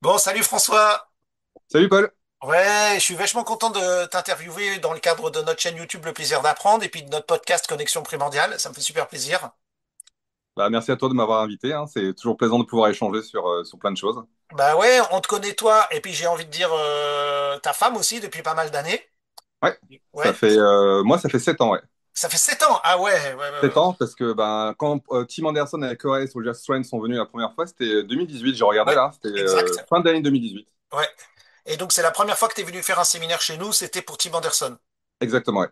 Bon, salut François. Salut Paul. Ouais, je suis vachement content de t'interviewer dans le cadre de notre chaîne YouTube Le Plaisir d'apprendre et puis de notre podcast Connexion Primordiale. Ça me fait super plaisir. Bah, merci à toi de m'avoir invité, hein. C'est toujours plaisant de pouvoir échanger sur plein de choses. Bah ouais, on te connaît toi et puis j'ai envie de dire ta femme aussi depuis pas mal d'années. Ouais, Ouais, moi ça fait 7 ans, ouais. ça fait 7 ans. Ah ouais, ouais, ouais, 7 ouais. ans parce que ben, quand Tim Anderson et Corey Soldier Strand sont venus la première fois, c'était 2018, j'ai regardé Ouais, là, c'était exact. fin d'année 2018. Ouais. Et donc c'est la première fois que tu es venu faire un séminaire chez nous, c'était pour Tim Anderson. Exactement, ouais.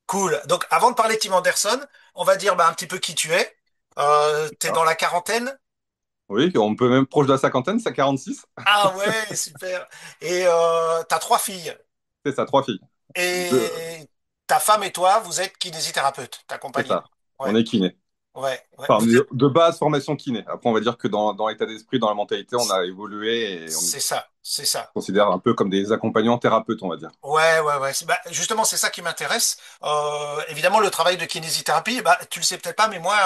Cool. Donc avant de parler de Tim Anderson, on va dire bah, un petit peu qui tu es. T'es Ah. dans la quarantaine. Oui, on peut même proche de la cinquantaine, c'est 46. Ah ouais, super. Et t'as trois filles. C'est ça, 3 filles. Deux, Et ta femme et toi, vous êtes kinésithérapeute, ta c'est compagne. ça. On Ouais, est kiné. ouais, ouais. Enfin, Vous êtes... de base, formation kiné. Après, on va dire que dans l'état d'esprit, dans la mentalité, on a évolué et on se C'est ça, c'est ça. considère un peu comme des accompagnants thérapeutes, on va dire. Ouais, ouais, ouais. Bah, justement, c'est ça qui m'intéresse. Évidemment, le travail de kinésithérapie, bah, tu le sais peut-être pas, mais moi,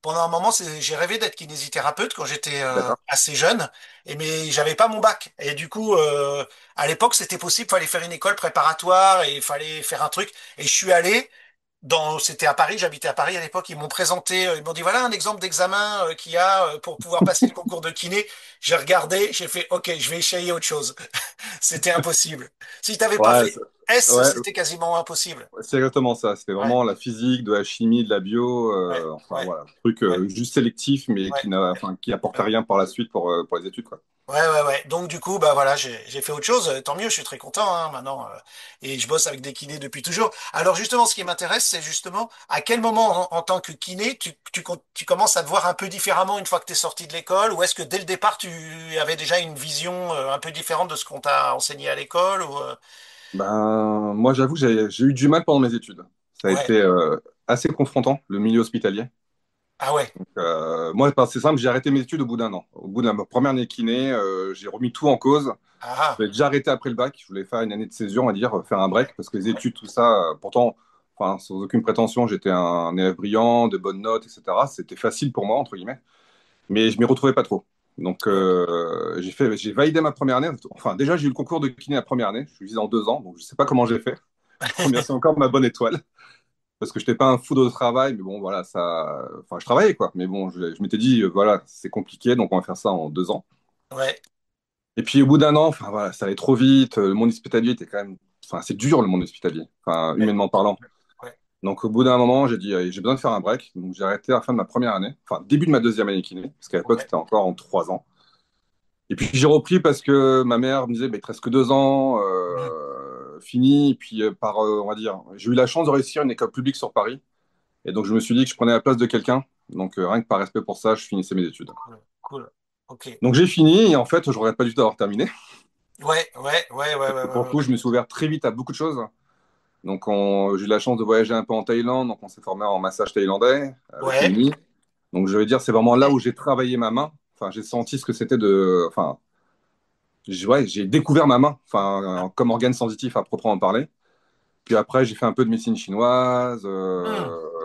pendant un moment, j'ai rêvé d'être kinésithérapeute quand j'étais D'accord. assez jeune, mais j'avais pas mon bac. Et du coup, à l'époque, c'était possible, fallait faire une école préparatoire et il fallait faire un truc. Et je suis allé. C'était à Paris, j'habitais à Paris à l'époque, ils m'ont présenté, ils m'ont dit voilà un exemple d'examen qu'il y a pour pouvoir passer le concours de kiné. J'ai regardé, j'ai fait ok, je vais essayer autre chose. C'était impossible. Si t'avais pas Ouais, fait S, ouais, c'était quasiment impossible. c'est exactement ça. C'était Ouais, vraiment la physique, de la chimie, de la bio, ouais, enfin ouais, voilà, un truc ouais, juste sélectif, mais ouais, qui apportait ouais. rien par la suite pour les études, quoi. Ouais, ouais, ouais. Donc du coup, bah voilà, j'ai fait autre chose. Tant mieux, je suis très content hein, maintenant. Et je bosse avec des kinés depuis toujours. Alors justement, ce qui m'intéresse, c'est justement à quel moment, en tant que kiné, tu commences à te voir un peu différemment une fois que tu es sorti de l'école, ou est-ce que dès le départ, tu avais déjà une vision un peu différente de ce qu'on t'a enseigné à l'école, ou Ben, moi, j'avoue, j'ai eu du mal pendant mes études. Ça a Ouais. été assez confrontant, le milieu hospitalier. Ah ouais. Moi, ben, c'est simple, j'ai arrêté mes études au bout d'un an. Au bout de ma première année kiné, j'ai remis tout en cause. Je Ah voulais déjà arrêter après le bac. Je voulais faire une année de césure, on va dire, faire un ouais. break, parce que les Ouais. études, tout ça, pourtant, enfin, sans aucune prétention, j'étais un élève brillant, de bonnes notes, etc. C'était facile pour moi, entre guillemets, mais je m'y retrouvais pas trop. Donc, Ok. j'ai validé ma première année. Enfin, déjà, j'ai eu le concours de kiné la première année. Je suis visé en 2 ans, donc je sais pas comment j'ai fait. Je remercie encore ma bonne étoile, parce que je n'étais pas un fou de travail, mais bon, voilà, ça, enfin, je travaillais, quoi. Mais bon, je m'étais dit, voilà, c'est compliqué, donc on va faire ça en 2 ans. Ouais. Et puis au bout d'un an, enfin voilà, ça allait trop vite. Le monde hospitalier était quand même, enfin c'est dur le monde hospitalier, enfin Ouais. humainement parlant. Ouais. Donc au bout d'un moment, j'ai dit allez, j'ai besoin de faire un break. Donc j'ai arrêté à la fin de ma première année, enfin début de ma deuxième année kiné, parce qu'à l'époque Ouais. c'était encore en 3 ans. Et puis j'ai repris parce que ma mère me disait bah, il te reste que 2 ans, Mhm. fini. Et puis on va dire, j'ai eu la chance de réussir une école publique sur Paris. Et donc je me suis dit que je prenais la place de quelqu'un. Donc rien que par respect pour ça, je finissais mes études. Cool. Cool. Ok. Donc j'ai fini et en fait, je regrette pas du tout d'avoir terminé. Ouais. Ouais. Ouais. Ouais. Ouais. Parce que Ouais. pour le coup, Ouais. je me suis ouvert très vite à beaucoup de choses. Donc, j'ai eu la chance de voyager un peu en Thaïlande. Donc, on s'est formé en massage thaïlandais avec Ouais. Mimi. Donc, je veux dire, c'est vraiment là où j'ai travaillé ma main. Enfin, j'ai senti ce que c'était de. Enfin, ouais, j'ai découvert ma main, enfin, comme organe sensitif à proprement parler. Puis après, j'ai fait un peu de médecine chinoise. Hmm.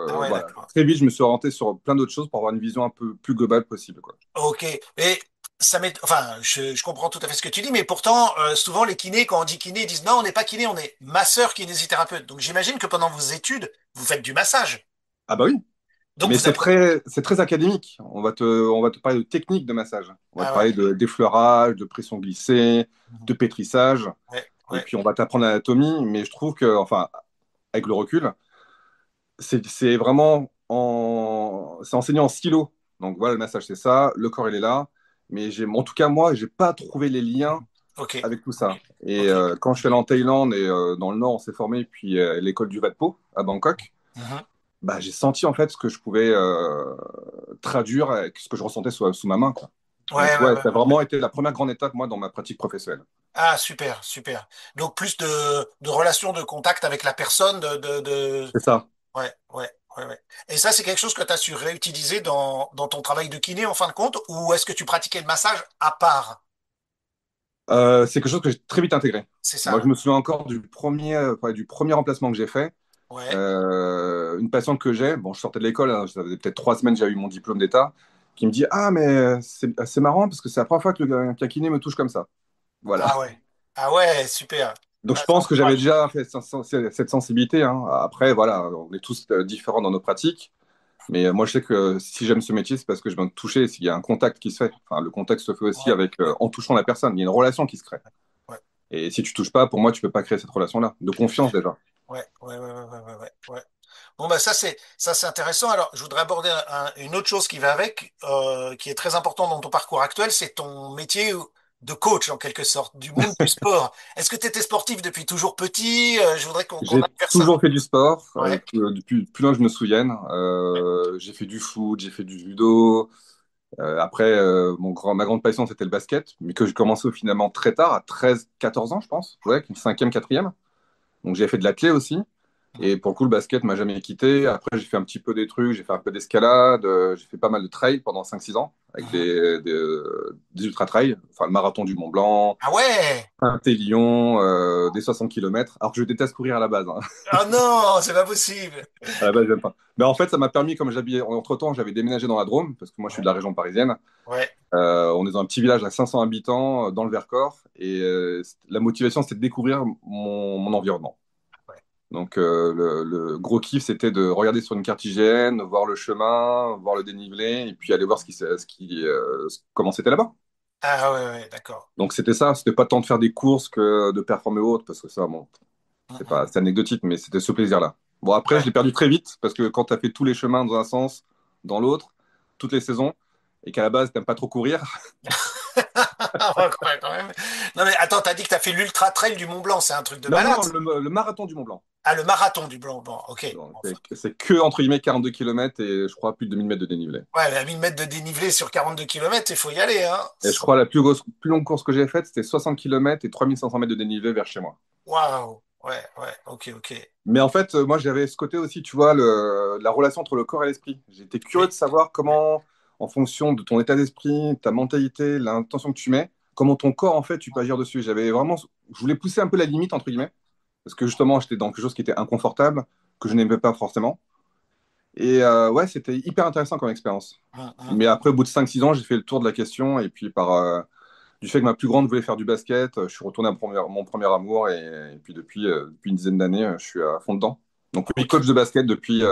Ah ouais, Voilà. d'accord. Très vite, je me suis orienté sur plein d'autres choses pour avoir une vision un peu plus globale possible, quoi. Ok. Et enfin, je comprends tout à fait ce que tu dis, mais pourtant, souvent les kinés, quand on dit kiné, ils disent non, on n'est pas kiné, on est masseur kinésithérapeute. Donc j'imagine que pendant vos études, vous faites du massage. Ah bah oui, Donc mais vous avez. c'est très académique. On va te parler de technique de massage. On va te Ah ouais. parler de d'effleurage, de pression glissée, Mhm. de pétrissage. Ouais. Et Ouais. puis, on va t'apprendre l'anatomie. Mais je trouve que, enfin, avec le recul, c'est vraiment c'est enseigné en stylo. Donc, voilà, le massage, c'est ça. Le corps, il est là. Mais en tout cas, moi, j'ai pas trouvé les liens Mhm. Ok. avec tout Ok. ça. Et Ok. quand je suis Ok. allé en Thaïlande et dans le Nord, on s'est formé, puis l'école du Wat Po à Bangkok, Mhm. bah, j'ai senti en fait ce que je pouvais traduire avec ce que je ressentais sous ma main, quoi. Ouais, Donc, ouais, ouais, ouais, ça a ouais. vraiment été la première grande étape, moi, dans ma pratique professionnelle. Ah, super, super. Donc plus de relations de contact avec la personne, C'est ça. Ouais, ouais, ouais, ouais. Et ça, c'est quelque chose que tu as su réutiliser dans ton travail de kiné en fin de compte, ou est-ce que tu pratiquais le massage à part? C'est quelque chose que j'ai très vite intégré. C'est Moi, je ça. me souviens encore du premier remplacement que j'ai fait. Ouais, Une patiente que j'ai, bon, je sortais de l'école, hein, ça faisait peut-être 3 semaines que j'avais eu mon diplôme d'État, qui me dit, ah, mais c'est marrant parce que c'est la première fois qu'un kiné me touche comme ça. Voilà. Ah ouais. Ah ouais, super. Donc Ah, je ça pense que j'avais encourage. déjà fait cette sensibilité, hein. Après, voilà, on est tous différents dans nos pratiques. Mais moi, je sais que si j'aime ce métier, c'est parce que je viens de toucher, s'il y a un contact qui se fait. Enfin, le contact se fait aussi Ouais, avec, ouais, en touchant la personne. Il y a une relation qui se crée. ouais. Et si tu touches pas, pour moi, tu peux pas créer cette relation-là, de confiance déjà. Ouais, ouais, ouais, ouais, ouais, ouais, ouais, ouais. Bon, bah ça c'est intéressant. Alors, je voudrais aborder une autre chose qui va avec, qui est très important dans ton parcours actuel, c'est ton métier de coach en quelque sorte du monde du sport. Est-ce que tu étais sportif depuis toujours petit? Je voudrais qu'on J'ai aille vers ça. toujours fait du sport, Ouais, depuis plus loin que je me souvienne. ouais, J'ai fait du foot, j'ai fait du judo. Après, ma grande passion, c'était le basket, mais que j'ai commencé finalement très tard, à 13, 14 ans, je pense. Ouais, cinquième, quatrième. Donc j'ai fait de l'athlé aussi. Et pour le coup, le basket m'a jamais quitté. Après, j'ai fait un petit peu des trucs, j'ai fait un peu d'escalade, j'ai fait pas mal de trail pendant 5, 6 ans, avec mhm. des ultra-trails, enfin le marathon du Mont Blanc, Ah ouais! Saint-Élion, des 60 km. Alors que je déteste courir à la base, hein. Ah non, c'est pas possible. À la base, j'aime pas. Mais en fait, ça m'a permis, comme j'habitais, entre-temps, j'avais déménagé dans la Drôme, parce que moi, je suis de Ouais, la région parisienne. ouais, On est dans un petit village à 500 habitants, dans le Vercors. Et la motivation, c'était de découvrir mon environnement. ouais. Donc le gros kiff, c'était de regarder sur une carte IGN, voir le chemin, voir le dénivelé, et puis aller voir comment c'était là-bas. Ah ouais, ouais, d'accord. Donc c'était ça, c'était pas tant de faire des courses que de performer ou autre, parce que ça, bon, Mhm. c'est anecdotique, mais c'était ce plaisir-là. Bon, après, je Ouais. l'ai perdu très vite, parce que quand tu as fait tous les chemins dans un sens, dans l'autre, toutes les saisons, et qu'à la base, t'aimes pas trop courir. Ouais, quand même. Non mais attends, t'as dit que t'as fait l'ultra trail du Mont Blanc, c'est un truc de Non, malade. non, le marathon du Mont Blanc. Ah, le marathon du Blanc, bon, ok. Donc, Enfin, c'est que, entre guillemets, 42 km et je crois plus de 2000 mètres de dénivelé. ouais, mais à 1000 mètres de dénivelé sur 42 kilomètres, il faut y aller, hein. Et je crois la plus longue course que j'ai faite, c'était 60 km et 3500 mètres de dénivelé vers chez moi. Waouh. Ouais, ouais, ok, ok. Mais en fait, moi, j'avais ce côté aussi, tu vois, la relation entre le corps et l'esprit. J'étais curieux de Oui. savoir Ouais. comment, en fonction de ton état d'esprit, ta mentalité, l'intention que tu mets, comment ton corps, en fait, tu peux agir dessus. Je voulais pousser un peu la limite, entre guillemets, parce que justement, j'étais dans quelque chose qui était inconfortable, que je n'aimais pas forcément. Et ouais, c'était hyper intéressant comme expérience. Hum, hum, Mais hum. après, au bout de 5, 6 ans, j'ai fait le tour de la question, et puis du fait que ma plus grande voulait faire du basket, je suis retourné à mon premier amour et puis depuis une dizaine d'années, je suis à fond dedans. Donc oui, Ok, coach de basket depuis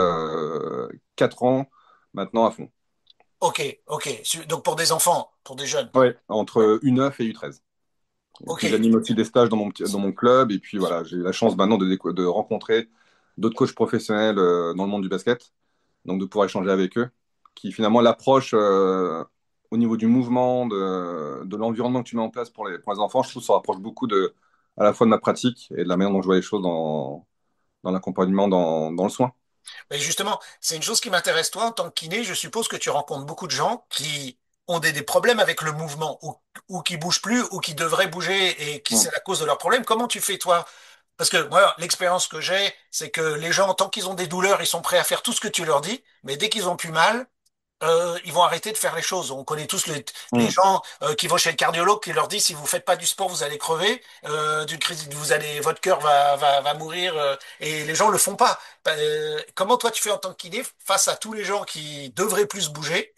4 ans maintenant à fond. ok, ok. Donc pour des enfants, pour des jeunes. Ouais, Ouais. entre U9 et U13. Et Ok, puis j'anime aussi des stages dans mon club et puis voilà, j'ai la chance maintenant de rencontrer d'autres coachs professionnels dans le monde du basket, donc de pouvoir échanger avec eux, qui finalement l'approche au niveau du mouvement, de l'environnement que tu mets en place pour les enfants, je trouve que ça rapproche beaucoup à la fois de ma pratique et de la manière dont je vois les choses dans l'accompagnement, dans le soin. mais justement, c'est une chose qui m'intéresse. Toi, en tant que kiné, je suppose que tu rencontres beaucoup de gens qui ont des problèmes avec le mouvement, ou qui bougent plus, ou qui devraient bouger, et qui Mm. c'est la cause de leurs problèmes. Comment tu fais, toi? Parce que moi, l'expérience que j'ai, c'est que les gens, tant qu'ils ont des douleurs, ils sont prêts à faire tout ce que tu leur dis, mais dès qu'ils ont plus mal, ils vont arrêter de faire les choses. On connaît tous les Mm. gens qui vont chez le cardiologue qui leur dit si vous faites pas du sport, vous allez crever d'une crise, votre cœur va mourir. Et les gens le font pas. Comment toi tu fais en tant que kiné face à tous les gens qui devraient plus bouger?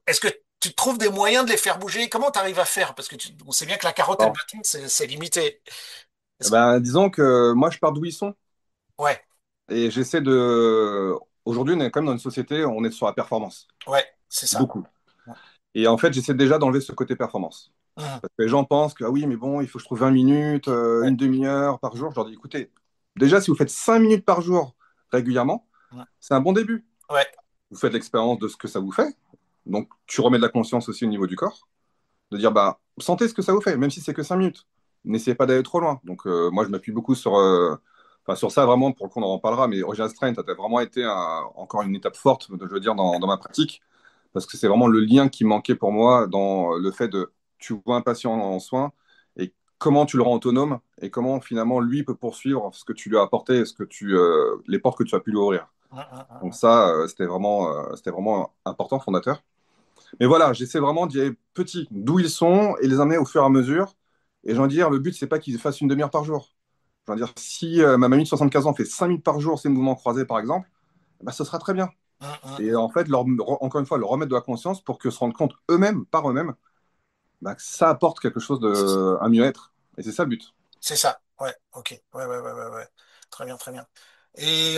Est-ce que tu trouves des moyens de les faire bouger? Comment tu arrives à faire? Parce que on sait bien que la carotte et le Alors, bâton, c'est limité. eh Est-ce- ben, disons que moi, je pars d'où ils sont Ouais, et j'essaie de. Aujourd'hui, on est quand même dans une société, on est sur la performance, ouais, c'est ça. beaucoup. Et en fait, j'essaie déjà d'enlever ce côté performance. Mhm. Parce que les gens pensent que, ah oui, mais bon, il faut que je trouve 20 minutes, Ouais, une demi-heure par jour. Je leur dis, écoutez, déjà, si vous faites 5 minutes par jour régulièrement, mhm. c'est un bon début. Ouais, Vous faites l'expérience de ce que ça vous fait. Donc, tu remets de la conscience aussi au niveau du corps. De dire, bah, sentez ce que ça vous fait, même si c'est que 5 minutes. N'essayez pas d'aller trop loin. Donc, moi, je m'appuie beaucoup enfin, sur ça, vraiment, pour qu'on en reparlera. Mais Original Strength a vraiment été encore une étape forte, je veux dire, dans ma pratique. Parce que c'est vraiment le lien qui manquait pour moi dans le fait de, tu vois un patient en soins et comment tu le rends autonome et comment finalement lui peut poursuivre ce que tu lui as apporté, les portes que tu as pu lui ouvrir. mhm, mhm, Donc mhm. ça, c'était vraiment important, fondateur. Mais voilà, j'essaie vraiment d'y aller petit, d'où ils sont, et les amener au fur et à mesure. Et j'en dire, le but, c'est pas qu'ils fassent une demi-heure par jour. J'en dire, si ma mamie de 75 ans fait 5 minutes par jour, ces mouvements croisés, par exemple, bah, ce sera très bien. Et en fait, encore une fois, leur remettre de la conscience pour que se rendent compte eux-mêmes, par eux-mêmes, bah, que ça apporte quelque chose un mieux-être. Et c'est ça le but. C'est ça, ouais, ok, ouais. Très bien, très bien. Et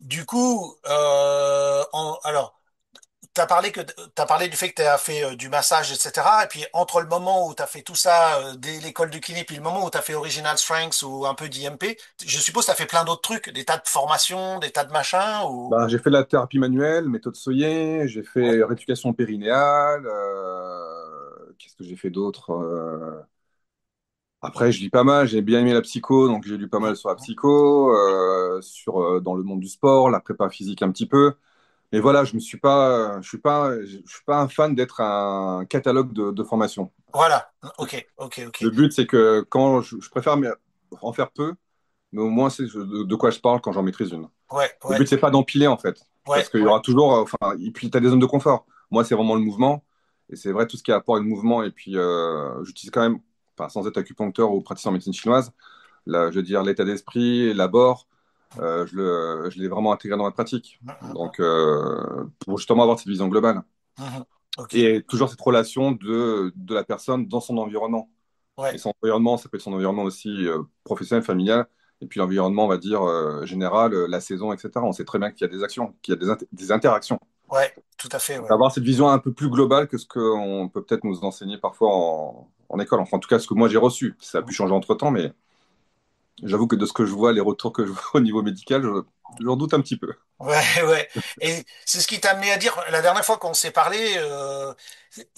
du coup, alors, t'as parlé du fait que tu as fait du massage, etc. Et puis entre le moment où tu as fait tout ça dès l'école de kiné, puis le moment où tu as fait Original Strengths ou un peu d'IMP, je suppose que tu as fait plein d'autres trucs, des tas de formations, des tas de machins ou Bah, j'ai fait de la thérapie manuelle, méthode Soyer, j'ai ouais, fait rééducation périnéale. Qu'est-ce que j'ai fait d'autre? Après, je lis pas mal, j'ai bien aimé la psycho, donc j'ai lu pas mal sur la psycho, dans le monde du sport, la prépa physique un petit peu. Mais voilà, je suis pas un fan d'être un catalogue de formation. voilà, ok. Le but, c'est que je préfère en faire peu, mais au moins c'est de quoi je parle quand j'en maîtrise une. Ouais, Le ouais, but, c'est pas d'empiler en fait, parce qu'il y ouais. aura toujours, enfin, et puis tu as des zones de confort. Moi, c'est vraiment le mouvement, et c'est vrai tout ce qui est apport et le mouvement. Et puis, j'utilise quand même, enfin, sans être acupuncteur ou praticien en médecine chinoise, je veux dire l'état d'esprit, l'abord, je l'ai vraiment intégré dans ma pratique. Donc, pour justement avoir cette vision globale. Ok, Et toujours cette relation de la personne dans son environnement. Et ouais, son environnement, ça peut être son environnement aussi professionnel, familial, et puis l'environnement, on va dire, général, la saison, etc. On sait très bien qu'il y a des actions, qu'il y a des interactions. ouais, tout à fait, Donc, ouais. avoir cette vision un peu plus globale que ce qu'on peut peut-être nous enseigner parfois en école. Enfin, en tout cas, ce que moi j'ai reçu. Ça a pu changer entre-temps, mais j'avoue que de ce que je vois, les retours que je vois au niveau médical, j'en doute un petit peu. Ouais. Et c'est ce qui t'a amené à dire, la dernière fois qu'on s'est parlé,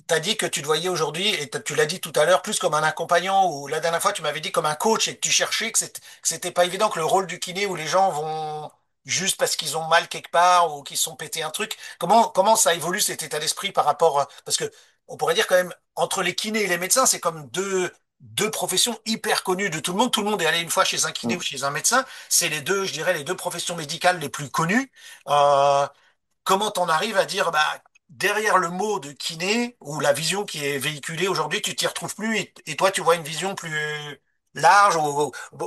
t'as dit que tu te voyais aujourd'hui, et tu l'as dit tout à l'heure, plus comme un accompagnant, ou la dernière fois tu m'avais dit comme un coach, et que tu cherchais, que c'était pas évident, que le rôle du kiné où les gens vont juste parce qu'ils ont mal quelque part, ou qu'ils se sont pété un truc. Comment ça évolue cet état d'esprit par rapport, parce que on pourrait dire quand même, entre les kinés et les médecins, c'est comme deux professions hyper connues de tout le monde. Tout le monde est allé une fois chez un kiné ou Mm. chez un médecin. C'est les deux, je dirais, les deux professions médicales les plus connues. Euh, comment t'en arrives à dire, bah, derrière le mot de kiné, ou la vision qui est véhiculée aujourd'hui, tu t'y retrouves plus, et toi, tu vois une vision plus large,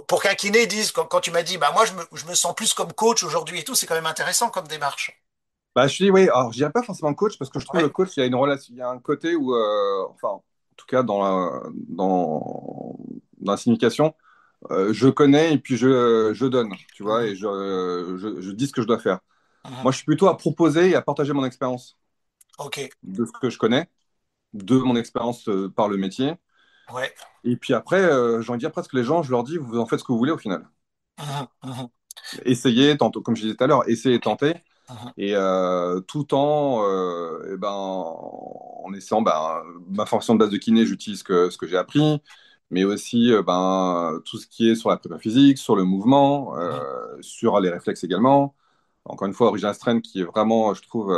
pour qu'un kiné dise, quand tu m'as dit, bah, moi, je me sens plus comme coach aujourd'hui et tout, c'est quand même intéressant comme démarche. Bah, je dis oui, alors je dirais pas forcément coach parce que je trouve Ouais. le coach, il y a une relation, il y a un côté où, enfin, en tout cas dans la signification, je connais et puis je donne, tu vois, et Mhm, je dis ce que je dois faire. mhm. Moi, je suis plutôt à proposer et à partager mon expérience Ok, de ce que je connais, de mon expérience par le métier. ouais. Et puis après, j'ai envie de dire presque les gens, je leur dis, vous en faites ce que vous voulez au final. Mhm. Essayez, tantôt, comme je disais tout à l'heure, essayez, tentez. Mhm. Et tout en, eh ben, en essayant, ben, ma formation de base de kiné, j'utilise ce que j'ai appris, mais aussi ben, tout ce qui est sur la prépa physique, sur le mouvement, Mhm. sur les réflexes également. Encore une fois, Original Strength qui est vraiment, je trouve,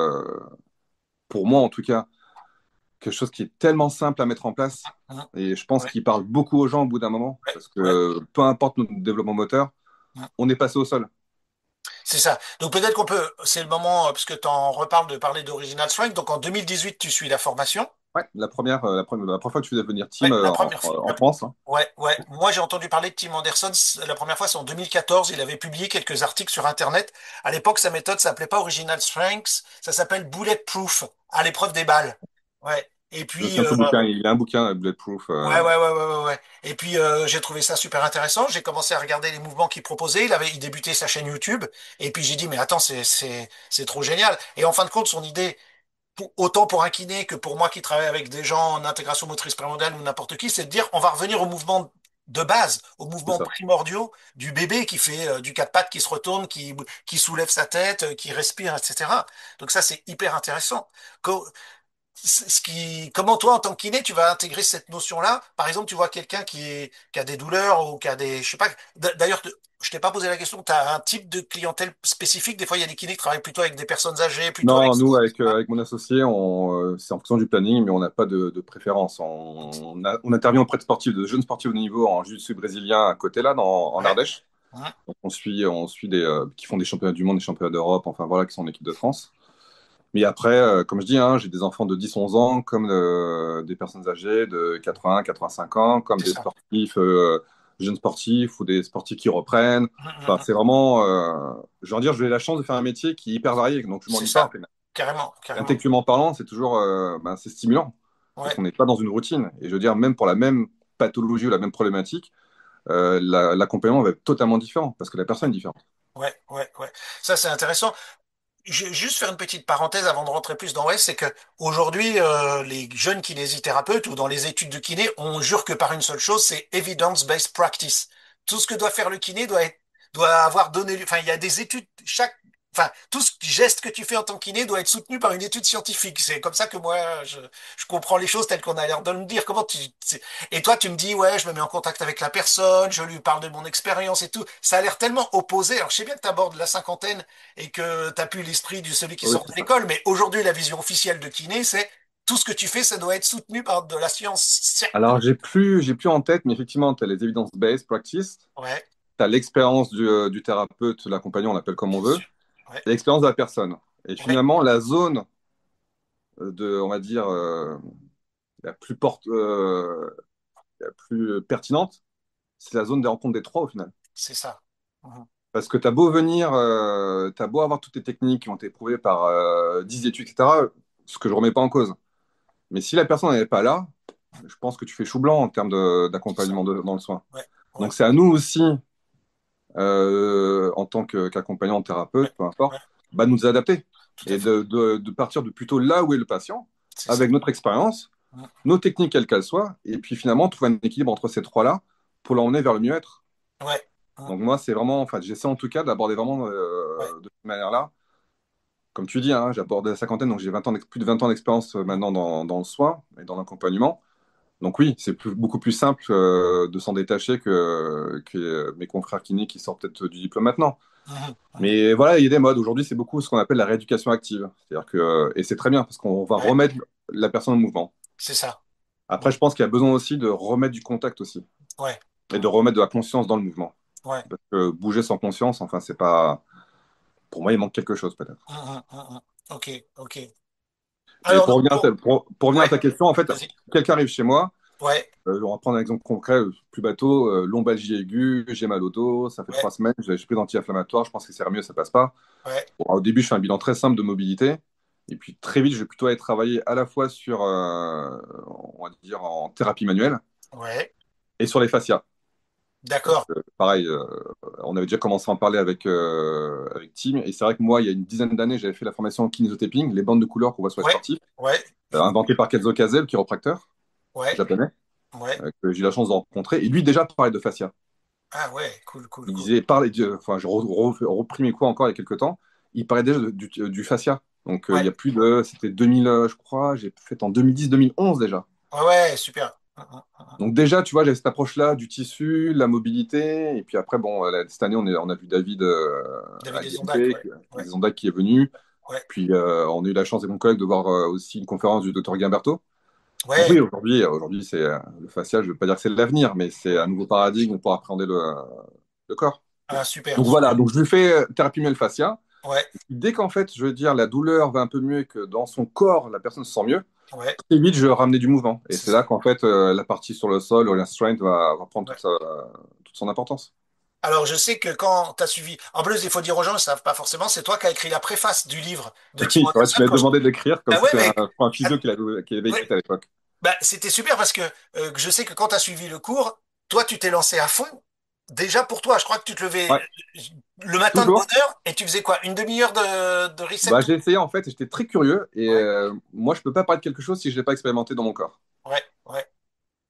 pour moi en tout cas, quelque chose qui est tellement simple à mettre en place. Mhm. Et je pense Ouais, qu'il parle beaucoup aux gens au bout d'un moment, parce ouais. que peu importe notre développement moteur, on est passé au sol. C'est ça. Donc peut-être c'est le moment, puisque tu en reparles de parler d'Original Strength. Donc en 2018, tu suis la formation. Ouais, la première fois que tu faisais venir Tim Ouais, la première fois. en France, hein. Ouais. Moi, j'ai entendu parler de Tim Anderson. La première fois, c'est en 2014. Il avait publié quelques articles sur Internet. À l'époque, sa méthode s'appelait pas Original Strength. Ça s'appelle Bulletproof, à l'épreuve des balles. Ouais. Et Je me puis, souviens de ce bouquin. Il a un bouquin, Bulletproof. ouais. Et puis j'ai trouvé ça super intéressant. J'ai commencé à regarder les mouvements qu'il proposait. Il débutait sa chaîne YouTube. Et puis j'ai dit mais attends c'est trop génial. Et en fin de compte son idée autant pour un kiné que pour moi qui travaille avec des gens en intégration motrice prémodale ou n'importe qui, c'est de dire on va revenir au mouvement de base, aux C'est mouvements ça. primordiaux du bébé qui fait du quatre pattes, qui se retourne, qui soulève sa tête, qui respire, etc. Donc ça c'est hyper intéressant. Comment toi, en tant que kiné, tu vas intégrer cette notion-là? Par exemple, tu vois quelqu'un qui a des douleurs ou qui a des, je sais pas. D'ailleurs, je t'ai pas posé la question. Tu as un type de clientèle spécifique. Des fois, il y a des kinés qui travaillent plutôt avec des personnes âgées, plutôt avec. Non, nous, avec mon associé, c'est en fonction du planning, mais on n'a pas de préférence. On intervient auprès de sportifs, de jeunes sportifs de niveau en jiu-jitsu brésilien à côté là, en Ouais. Ardèche. Hein, Donc, on suit qui font des championnats du monde, des championnats d'Europe, enfin voilà, qui sont en équipe de France. Mais après, comme je dis, hein, j'ai des enfants de 10 11 ans, comme des personnes âgées de 80 85 ans, comme c'est des ça. sportifs jeunes sportifs ou des sportifs qui reprennent. Hum, hum, Enfin, hum. c'est vraiment, je veux dire, j'ai la chance de faire un métier qui est hyper varié, donc je C'est m'ennuie pas en ça. fait. Carrément, carrément. Intellectuellement parlant, c'est toujours, ben, c'est stimulant parce Ouais, qu'on n'est pas dans une routine. Et je veux dire, même pour la même pathologie ou la même problématique, l'accompagnement va être totalement différent parce que la personne est différente. ouais, ouais, ouais. Ça, c'est intéressant. Je vais juste faire une petite parenthèse avant de rentrer plus dans West, c'est que aujourd'hui, les jeunes kinésithérapeutes ou dans les études de kiné, on jure que par une seule chose, c'est evidence-based practice. Tout ce que doit faire le kiné doit avoir donné, enfin, il y a des études, enfin, tout ce geste que tu fais en tant que kiné doit être soutenu par une étude scientifique. C'est comme ça que moi, je comprends les choses telles qu'on a l'air de me dire. Et toi, tu me dis, ouais, je me mets en contact avec la personne, je lui parle de mon expérience et tout. Ça a l'air tellement opposé. Alors, je sais bien que tu abordes la cinquantaine et que tu n'as plus l'esprit de celui qui Oui, sort de c'est ça. l'école, mais aujourd'hui, la vision officielle de kiné, c'est tout ce que tu fais, ça doit être soutenu par de la science. Alors, j'ai plus en tête, mais effectivement, tu as les evidence-based practice, Ouais, tu as l'expérience du thérapeute, l'accompagnant, on l'appelle comme on bien veut, sûr. Ouais, et l'expérience de la personne. Et ouais, finalement, la zone on va dire, la plus la plus pertinente, c'est la zone des rencontres des trois au final. c'est ça. Mhm. Parce que tu as beau venir, tu as beau avoir toutes tes techniques qui ont été prouvées par 10 études, etc., ce que je ne remets pas en cause. Mais si la personne n'est pas là, je pense que tu fais chou blanc en termes C'est ça. d'accompagnement dans le soin. Ouais, ouais, Donc c'est à nous aussi, en tant qu'accompagnant, ouais, thérapeute, peu ouais, importe, bah, de nous adapter tout à et fait. de partir de plutôt là où est le patient, C'est ça. avec notre expérience, Mhm. nos techniques quelles qu'elles soient, et puis finalement trouver un équilibre entre ces trois-là pour l'emmener vers le mieux-être. Ouais, mhm. Donc moi, c'est vraiment, enfin, j'essaie en tout cas d'aborder vraiment Ouais, de cette manière-là. Comme tu dis, hein, j'aborde la cinquantaine, donc j'ai 20 ans plus de 20 ans d'expérience mhm. maintenant dans le soin et dans l'accompagnement. Donc oui, c'est beaucoup plus simple de s'en détacher que mes confrères kinés qui sortent peut-être du diplôme maintenant. Mhm. Mhm. Mais voilà, il y a des modes. Aujourd'hui, c'est beaucoup ce qu'on appelle la rééducation active. C'est-à-dire que, et c'est très bien parce qu'on va Ouais, remettre la personne en mouvement. c'est ça. Après, Mhm. je pense qu'il y a besoin aussi de remettre du contact aussi Ouais, et de mhm. remettre de la conscience dans le mouvement. Ouais. Parce que bouger sans conscience, enfin, c'est pas. Pour moi, il manque quelque chose peut-être. Mhm. Mhm. Ok, ok. Mais Alors, donc, pour revenir à ouais, ta question, en fait, vas-y. quelqu'un arrive chez moi. Ouais, On va prendre un exemple concret, plus bateau, lombalgie aiguë, j'ai mal au dos, ça fait ouais, 3 semaines, j'ai pris d'anti-inflammatoire, je pense que c'est mieux, ça passe pas. ouais, Bon, au début, je fais un bilan très simple de mobilité, et puis très vite, je vais plutôt aller travailler à la fois sur, on va dire, en thérapie manuelle ouais. et sur les fascias. Parce D'accord. que, pareil, on avait déjà commencé à en parler avec Tim, et c'est vrai que moi, il y a une dizaine d'années, j'avais fait la formation en kinésotaping, les bandes de couleurs qu'on voit sur les Ouais, sportifs, ouais, inventé par Kenzo Kaze, le chiropracteur ouais, japonais, ouais. que j'ai eu la chance de rencontrer, et lui déjà parlait de fascia. Ah ouais, cool, cool, Il cool. disait, enfin, j'ai repris mes cours encore il y a quelques temps, il parlait déjà du fascia. Donc, il Ouais, y a plus de, c'était 2000, je crois, j'ai fait en 2010-2011 déjà. ouais, ouais, super. Donc déjà, tu vois, j'avais cette approche-là du tissu, la mobilité, et puis après, bon, cette année, on a vu David David à Desondac, l'IMP, ouais, ouais, des Ondac qui est venu, ouais, puis on a eu la chance avec mon collègue de voir aussi une conférence du docteur Guimberto. Donc ouais, oui, aujourd'hui, c'est le fascia, je ne veux pas dire que c'est l'avenir, mais c'est un ouais. nouveau paradigme pour appréhender le corps. Ah, super, Donc voilà, super. donc je lui fais thérapie myel fascia. Ouais, Dès qu'en fait, je veux dire, la douleur va un peu mieux et que dans son corps, la personne se sent mieux, ouais, très vite, je vais ramener du mouvement. Et c'est c'est là ça. qu'en fait, la partie sur le sol ou la strength va prendre Ouais. toute son importance. Alors, je sais que quand tu as suivi, en plus, il faut dire aux gens, ils ne savent pas forcément, c'est toi qui as écrit la préface du livre de Tim Oui, c'est vrai, tu Anderson. m'as demandé d'écrire comme Ah ouais, c'était mais un ah, physio qui avait écrit ouais. à l'époque. Bah, c'était super parce que je sais que quand tu as suivi le cours, toi, tu t'es lancé à fond. Déjà pour toi, je crois que tu te levais Ouais, le matin de bonne toujours. heure et tu faisais quoi? Une demi-heure de reset? Bah, j'ai essayé en fait et j'étais très curieux. Et Ouais, moi, je peux pas parler de quelque chose si je l'ai pas expérimenté dans mon corps. ouais, ouais,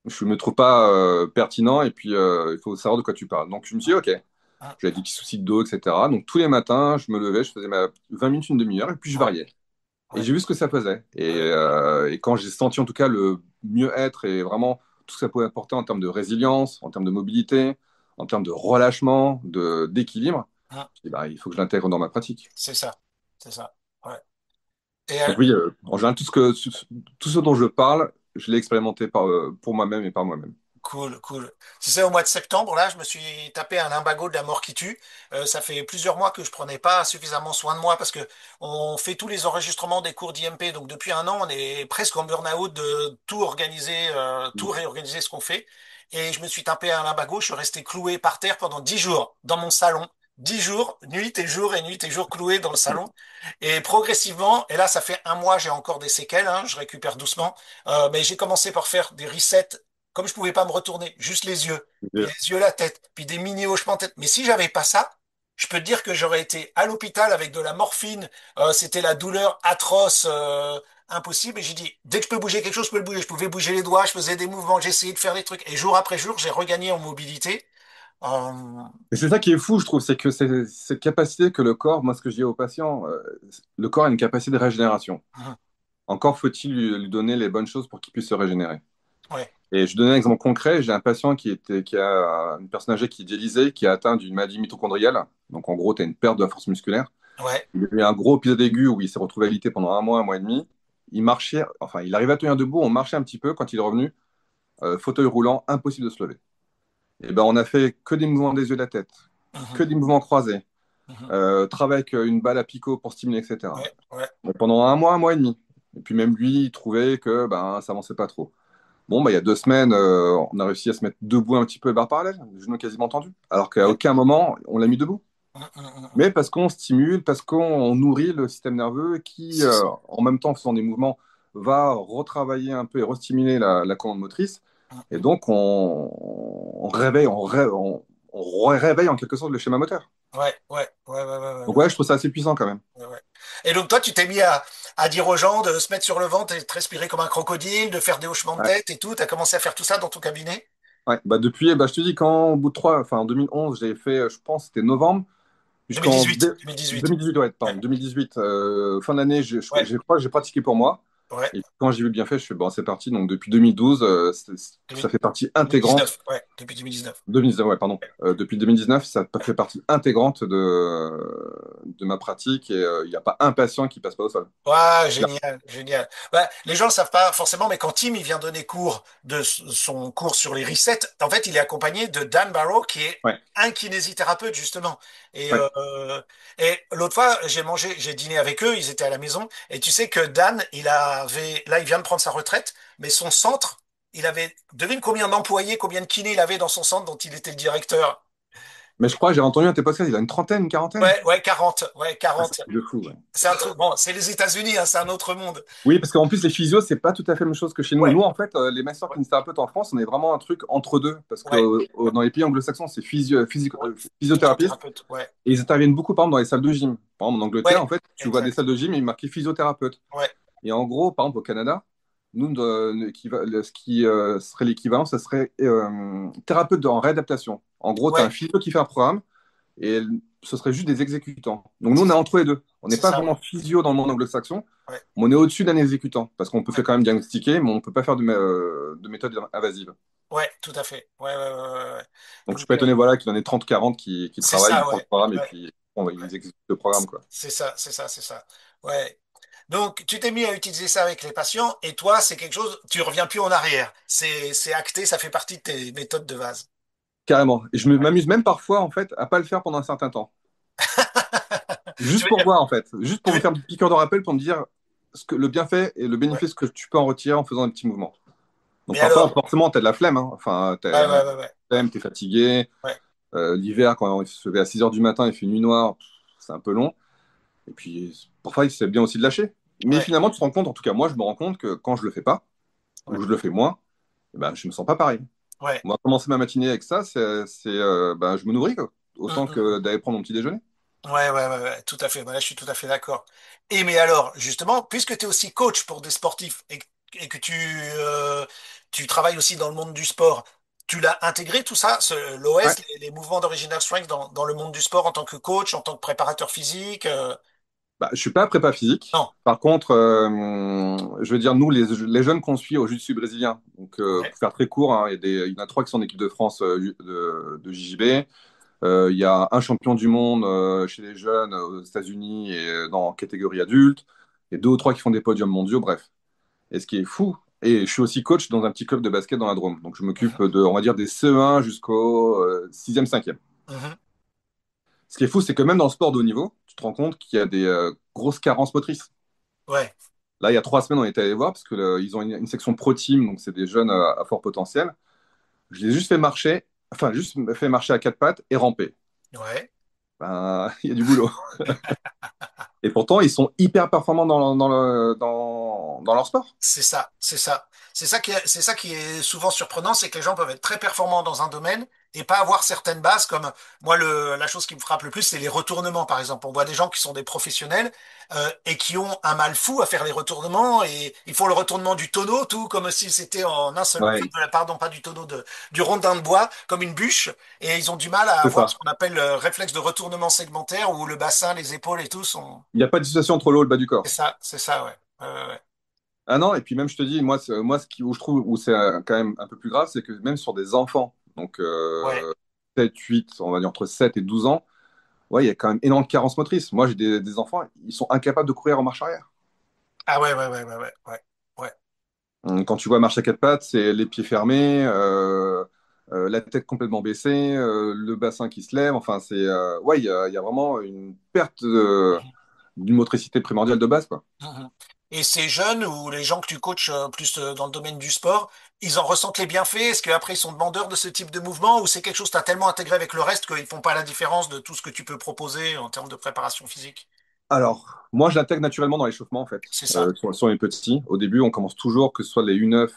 Je me trouve pas pertinent et puis il faut savoir de quoi tu parles. Donc je me suis dit, ok, hein, j'avais des petits soucis de dos, etc. Donc tous les matins, je me levais, je faisais ma 20 minutes, une demi-heure et puis je ouais, variais. Et ouais, j'ai vu ce que ça faisait. Et, ouais, et quand j'ai senti en tout cas le mieux-être et vraiment tout ce que ça pouvait apporter en termes de résilience, en termes de mobilité, en termes de relâchement, d'équilibre, hein, je dis, bah, il faut que je l'intègre dans ma pratique. c'est ça, c'est ça. Ouais. Et Donc oui, en général, tout ce dont je parle, je l'ai expérimenté pour moi-même et par moi-même. Cool, cool. Tu sais, au mois de septembre, là, je me suis tapé un lumbago de la mort qui tue. Ça fait plusieurs mois que je prenais pas suffisamment soin de moi parce que on fait tous les enregistrements des cours d'IMP. Donc depuis un an, on est presque en burn-out de tout organiser, tout réorganiser ce qu'on fait. Et je me suis tapé un lumbago. Je suis resté cloué par terre pendant 10 jours dans mon salon. 10 jours, nuit et jour et nuit et jour cloué dans le salon. Et progressivement, et là, ça fait un mois, j'ai encore des séquelles, hein, je récupère doucement. Mais j'ai commencé par faire des resets comme je pouvais pas me retourner, juste les yeux, puis les yeux, la tête, puis des mini hochements de tête. Mais si j'avais pas ça, je peux te dire que j'aurais été à l'hôpital avec de la morphine. C'était la douleur atroce, impossible. Et j'ai dit, dès que je peux bouger quelque chose, je peux le bouger. Je pouvais bouger les doigts, je faisais des mouvements, j'essayais de faire des trucs. Et jour après jour, j'ai regagné en mobilité. Euh, Et c'est ça qui est fou, je trouve, c'est que c'est cette capacité que le corps, moi ce que je dis aux patients, le corps a une capacité de régénération. Encore faut-il lui donner les bonnes choses pour qu'il puisse se régénérer. ouais, Et je donne un exemple concret, j'ai un patient qui a une personne âgée qui est dialysée, qui a atteint d'une maladie mitochondriale. Donc en gros, tu as une perte de la force musculaire. ouais. Il a eu un gros épisode aigu où il s'est retrouvé alité pendant un mois et demi. Il marchait, enfin il arrivait à tenir debout, on marchait un petit peu quand il est revenu, fauteuil roulant, impossible de se lever. Et ben on a fait que des mouvements des yeux de la tête, que Mhm, des mouvements croisés, mhm. travail avec une balle à picot pour stimuler, etc. Ouais, ouais, Donc, pendant un mois et demi. Et puis même lui, il trouvait que ben, ça avançait pas trop. Bon, bah, il y a 2 semaines, on a réussi à se mettre debout un petit peu barre parallèle, le genou quasiment tendu, alors qu'à ouais. aucun moment on l'a mis debout. Mhm, mhm, mhm. Mais parce qu'on stimule, parce qu'on nourrit le système nerveux qui, C'est ça. en même temps, en faisant des mouvements, va retravailler un peu et restimuler la commande motrice. Et Mhm. donc, on réveille en quelque sorte le schéma moteur. Ouais, ouais, ouais, ouais, ouais, ouais, Donc, ouais. ouais, je trouve ça assez puissant quand même. Ouais, ouais. Et donc toi, tu t'es mis à dire aux gens de se mettre sur le ventre et de respirer comme un crocodile, de faire des hochements de Ouais. tête et tout. Tu as commencé à faire tout ça dans ton cabinet? Ouais. Bah, depuis, bah, je te dis, quand au bout de enfin, en 2011, j'ai fait, je pense, c'était novembre, jusqu'en 2018, 2018. 2018, ouais, Ouais, pardon, 2018, fin d'année, ouais, je crois que j'ai pratiqué pour moi. ouais. Et quand j'ai vu le bienfait, je fais, bon, c'est parti. Donc, depuis 2012, ça fait partie intégrante. 2019, ouais, depuis 2019. 2019, ouais, pardon. Depuis 2019, ça fait partie intégrante de ma pratique et il n'y a pas un patient qui passe pas au sol. Ouais, génial, génial. Bah, les gens ne le savent pas forcément, mais quand Tim il vient donner cours son cours sur les resets, en fait, il est accompagné de Dan Barrow, qui est Ouais, un kinésithérapeute justement. Et, ouais. et l'autre fois, j'ai dîné avec eux, ils étaient à la maison, et tu sais que Dan, là, il vient de prendre sa retraite, mais son centre, devine combien d'employés, combien de kinés il avait dans son centre dont il était le directeur. Mais je crois, j'ai entendu un de tes podcasts, il a une trentaine, une quarantaine. Ouais, ouais, 40, ouais, Ah, c'est 40. un truc de fou, ouais. C'est un truc, bon, c'est les États-Unis, hein, c'est un autre monde. Oui, parce qu'en plus, les physios, c'est pas tout à fait la même chose que chez nous. Ouais, Nous, en fait, les masseurs ouais, kinésithérapeutes en France, on est vraiment un truc entre deux. Parce que ouais. dans les pays anglo-saxons, c'est Ouais. physiothérapeute. Physiothérapeute, ouais. Et ils interviennent beaucoup, par exemple, dans les salles de gym. Par exemple, en Angleterre, Ouais, en fait, tu vois des exact. salles de gym et il est marqué physiothérapeute. Ouais, Et en gros, par exemple, au Canada, nous, ce qui serait l'équivalent, ce serait thérapeute en réadaptation. En gros, tu as un ouais, physio qui fait un programme et ce serait juste des exécutants. Donc nous, c'est on est ça. entre les deux. On n'est C'est pas ça, ouais. vraiment physio dans le monde anglo-saxon, Ouais, mais on est au-dessus d'un exécutant parce qu'on peut ouais, faire quand même diagnostiquer, mais on ne peut pas faire de méthode invasive. ouais, tout à fait. Ouais, ouais, ouais, ouais, ouais. Donc je suis Donc, pas étonné voilà, qu'il y en ait 30-40 qui c'est travaillent, ils ça, font le ouais. programme et Ouais. puis bon, ils exécutent le programme. Quoi. C'est ça, c'est ça, c'est ça. Ouais. Donc, tu t'es mis à utiliser ça avec les patients et toi, c'est quelque chose, tu reviens plus en arrière. C'est acté, ça fait partie de tes méthodes de base. Carrément. Et je Ouais. m'amuse même parfois en fait à pas le faire pendant un certain temps. Tu Juste veux pour dire, voir, en fait. Juste tu pour me veux- faire une petite piqûre de rappel, pour me dire le bienfait et le ouais. bénéfice que tu peux en retirer en faisant un petit mouvement. Donc Mais parfois, alors, forcément, tu as de la flemme. Hein. Enfin, tu ouais, as ouais, ouais, ouais, la ouais, flemme, tu es fatigué. ouais, L'hiver, quand il se levait à 6 heures du matin, il fait nuit noire, c'est un peu long. Et puis, parfois, c'est bien aussi de lâcher. Mais ouais, finalement, tu te rends compte, en tout cas, moi, je me rends compte que quand je le fais pas, ouais, ou je le fais moins, eh ben, je me sens pas pareil. ouais. Moi, commencer ma matinée avec ça, ben, je me nourris, quoi. Hum, Autant hum, hum. que d'aller prendre mon petit déjeuner. Ouais, ouais, ouais, ouais, tout à fait. Voilà, je suis tout à fait d'accord. Et mais alors, justement, puisque tu es aussi coach pour des sportifs et que tu travailles aussi dans le monde du sport, tu l'as intégré tout ça, Ouais. l'OS, les mouvements d'original strength dans le monde du sport en tant que coach, en tant que préparateur physique? Bah, je suis pas prépa physique. Non. Par contre, je veux dire, nous, les jeunes qu'on suit au Jiu-Jitsu brésilien, donc Ouais, pour faire très court, hein, il y en a trois qui sont en équipe de France de JJB. Il y a un champion du monde chez les jeunes aux États-Unis et dans catégorie adulte, et deux ou trois qui font des podiums mondiaux, bref. Et ce qui est fou, Et je suis aussi coach dans un petit club de basket dans la Drôme. Donc je m'occupe Mhm. de, on va dire, des CE1 jusqu'au 6e, 5e. Mhm. Ce qui est fou, c'est que même dans le sport de haut niveau, tu te rends compte qu'il y a des grosses carences motrices. Ouais, Là, il y a 3 semaines, on était allé voir parce que ils ont une section pro team, donc c'est des jeunes à fort potentiel. Je les ai juste fait marcher, enfin juste fait marcher à 4 pattes et ramper. ouais. Ben, il y a du boulot. Et pourtant, ils sont hyper performants dans leur sport. C'est ça, c'est ça. C'est ça qui est souvent surprenant, c'est que les gens peuvent être très performants dans un domaine et pas avoir certaines bases comme moi la chose qui me frappe le plus, c'est les retournements par exemple. On voit des gens qui sont des professionnels et qui ont un mal fou à faire les retournements et ils font le retournement du tonneau tout comme si c'était en un seul, Ouais, pardon, pas du tonneau du rondin de bois comme une bûche et ils ont du mal à c'est avoir ce ça. qu'on appelle le réflexe de retournement segmentaire où le bassin, les épaules et tout sont. Il n'y a pas de dissociation entre le haut et le bas du corps. C'est ça, ouais. Ouais. Ah non, et puis même, je te dis, moi où je trouve où c'est quand même un peu plus grave, c'est que même sur des enfants, donc Ouais. 7, 8, on va dire entre 7 et 12 ans, ouais, il y a quand même énormément de carences motrices. Moi, j'ai des enfants, ils sont incapables de courir en marche arrière. Ah ouais. Ouais. Quand tu vois marche à 4 pattes, c'est les pieds fermés, la tête complètement baissée, le bassin qui se lève. Enfin, ouais, il y a vraiment une perte d'une motricité primordiale de base, quoi. Mhm. Et ces jeunes ou les gens que tu coaches plus dans le domaine du sport, ils en ressentent les bienfaits? Est-ce qu'après ils sont demandeurs de ce type de mouvement ou c'est quelque chose que tu as tellement intégré avec le reste qu'ils font pas la différence de tout ce que tu peux proposer en termes de préparation physique? Alors, moi, je l'intègre naturellement dans l'échauffement, en fait, C'est ça. sur les petits. Au début, on commence toujours, que ce soit les U9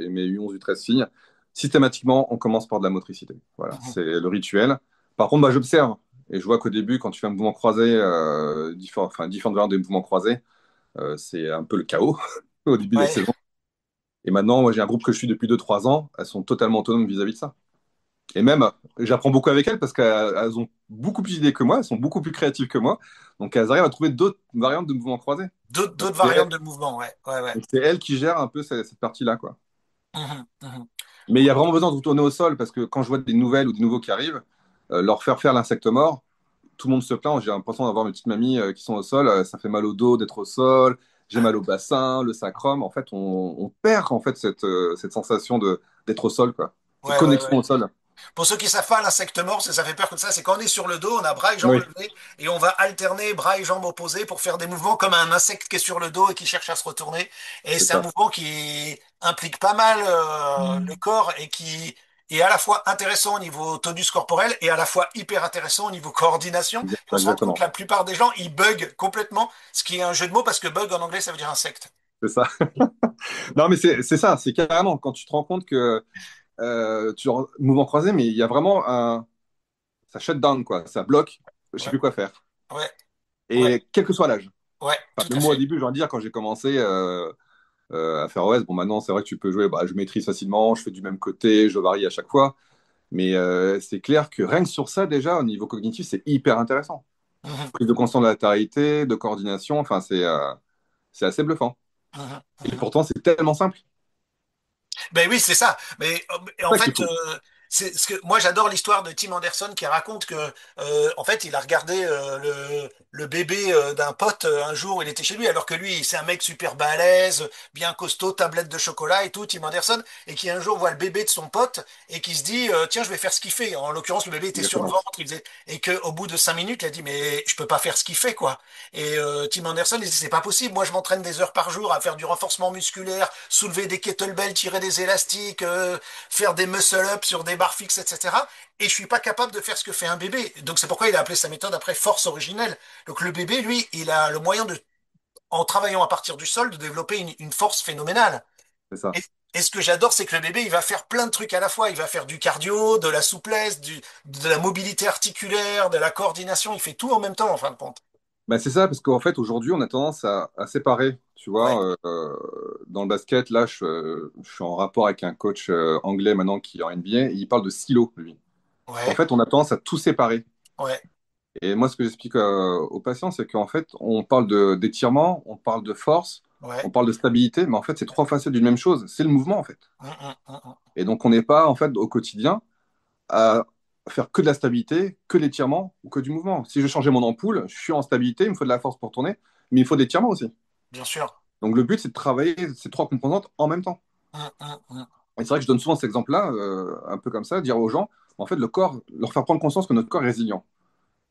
et mes U11, U13 filles, systématiquement, on commence par de la motricité. Voilà, Mhm. c'est le rituel. Par contre, bah, j'observe et je vois qu'au début, quand tu fais un mouvement croisé, différentes variantes des mouvements croisés, c'est un peu le chaos au début des Ouais, saisons. Et maintenant, moi, j'ai un groupe que je suis depuis 2, 3 ans, elles sont totalement autonomes vis-à-vis de ça. Et même, j'apprends beaucoup avec elles parce qu'elles ont beaucoup plus d'idées que moi, elles sont beaucoup plus créatives que moi. Donc, elles arrivent à trouver d'autres variantes de mouvements croisés. Donc, d'autres variantes de mouvement, ouais. c'est elles qui gèrent un peu cette partie-là, quoi. Mhm. Mais il y a vraiment besoin de retourner au sol parce que quand je vois des nouvelles ou des nouveaux qui arrivent, leur faire l'insecte mort, tout le monde se plaint. J'ai l'impression d'avoir mes petites mamies qui sont au sol. Ça fait mal au dos d'être au sol. J'ai mal au bassin, le sacrum. En fait, on perd en fait cette sensation d'être au sol, quoi. Cette connexion Ouais. au sol. Pour ceux qui savent pas, l'insecte mort, ça fait peur comme ça. C'est quand on est sur le dos, on a bras et jambes Oui, levés et on va alterner bras et jambes opposés pour faire des mouvements comme un insecte qui est sur le dos et qui cherche à se retourner. Et c'est c'est un ça. mouvement qui implique pas mal le corps et qui est à la fois intéressant au niveau tonus corporel et à la fois hyper intéressant au niveau coordination. Et on se rend compte que Exactement. la plupart des gens, ils bug complètement, ce qui est un jeu de mots parce que bug en anglais, ça veut dire insecte. C'est ça. Non, mais c'est ça. C'est carrément quand tu te rends compte que mouvement croisé, mais il y a vraiment ça shut down, quoi. Ça bloque. Je sais Ouais, plus quoi faire. ouais, ouais, Et quel que soit l'âge. ouais, Enfin, tout même à moi, au fait. début, j'ai envie de dire, quand j'ai commencé à faire OS, bon, maintenant, c'est vrai que tu peux jouer, bah, je maîtrise facilement, je fais du même côté, je varie à chaque fois. Mais c'est clair que rien que sur ça, déjà, au niveau cognitif, c'est hyper intéressant. Mhm, Prise de conscience de latéralité, de coordination, enfin, c'est assez bluffant. Et mhm. pourtant, c'est tellement simple. Ben oui, c'est ça. Mais C'est en ça qu'il fait, faut. c'est ce que moi j'adore l'histoire de Tim Anderson qui raconte que en fait il a regardé le bébé d'un pote un jour où il était chez lui alors que lui c'est un mec super balèze, bien costaud, tablette de chocolat et tout, Tim Anderson, et qui un jour voit le bébé de son pote et qui se dit tiens je vais faire ce qu'il fait. En l'occurrence le bébé était sur le Exactement. ventre, et que au bout de 5 minutes il a dit mais je peux pas faire ce qu'il fait quoi. Et Tim Anderson il dit c'est pas possible, moi je m'entraîne des heures par jour à faire du renforcement musculaire, soulever des kettlebells, tirer des élastiques, faire des muscle-up sur des barres fixes, etc. Et je suis pas capable de faire ce que fait un bébé. Donc c'est pourquoi il a appelé sa méthode après force originelle. Donc le bébé, lui, il a le moyen de, en travaillant à partir du sol, de développer une force phénoménale. C'est ça. Et ce que j'adore, c'est que le bébé, il va faire plein de trucs à la fois. Il va faire du cardio, de la souplesse, de la mobilité articulaire, de la coordination. Il fait tout en même temps, en fin de compte. Bah, c'est ça, parce qu'en fait, aujourd'hui, on a tendance à séparer. Tu Ouais, vois, dans le basket, là, je suis en rapport avec un coach anglais maintenant qui est en NBA, et il parle de silo, lui. En ouais, fait, on a tendance à tout séparer. ouais, Et moi, ce que j'explique aux patients, c'est qu'en fait, on parle d'étirement, on parle de force, ouais. on parle de stabilité, mais en fait, c'est trois facettes d'une même chose. C'est le mouvement, en fait. Hum. Et donc, on n'est pas, en fait, au quotidien, à faire que de la stabilité, que de l'étirement ou que du mouvement. Si je changeais mon ampoule, je suis en stabilité, il me faut de la force pour tourner, mais il faut de l'étirement aussi. Bien sûr. Donc le but, c'est de travailler ces trois composantes en même temps. Hum, hum, hum. Et c'est vrai que je donne souvent cet exemple-là, un peu comme ça, dire aux gens, en fait, le corps, leur faire prendre conscience que notre corps est résilient.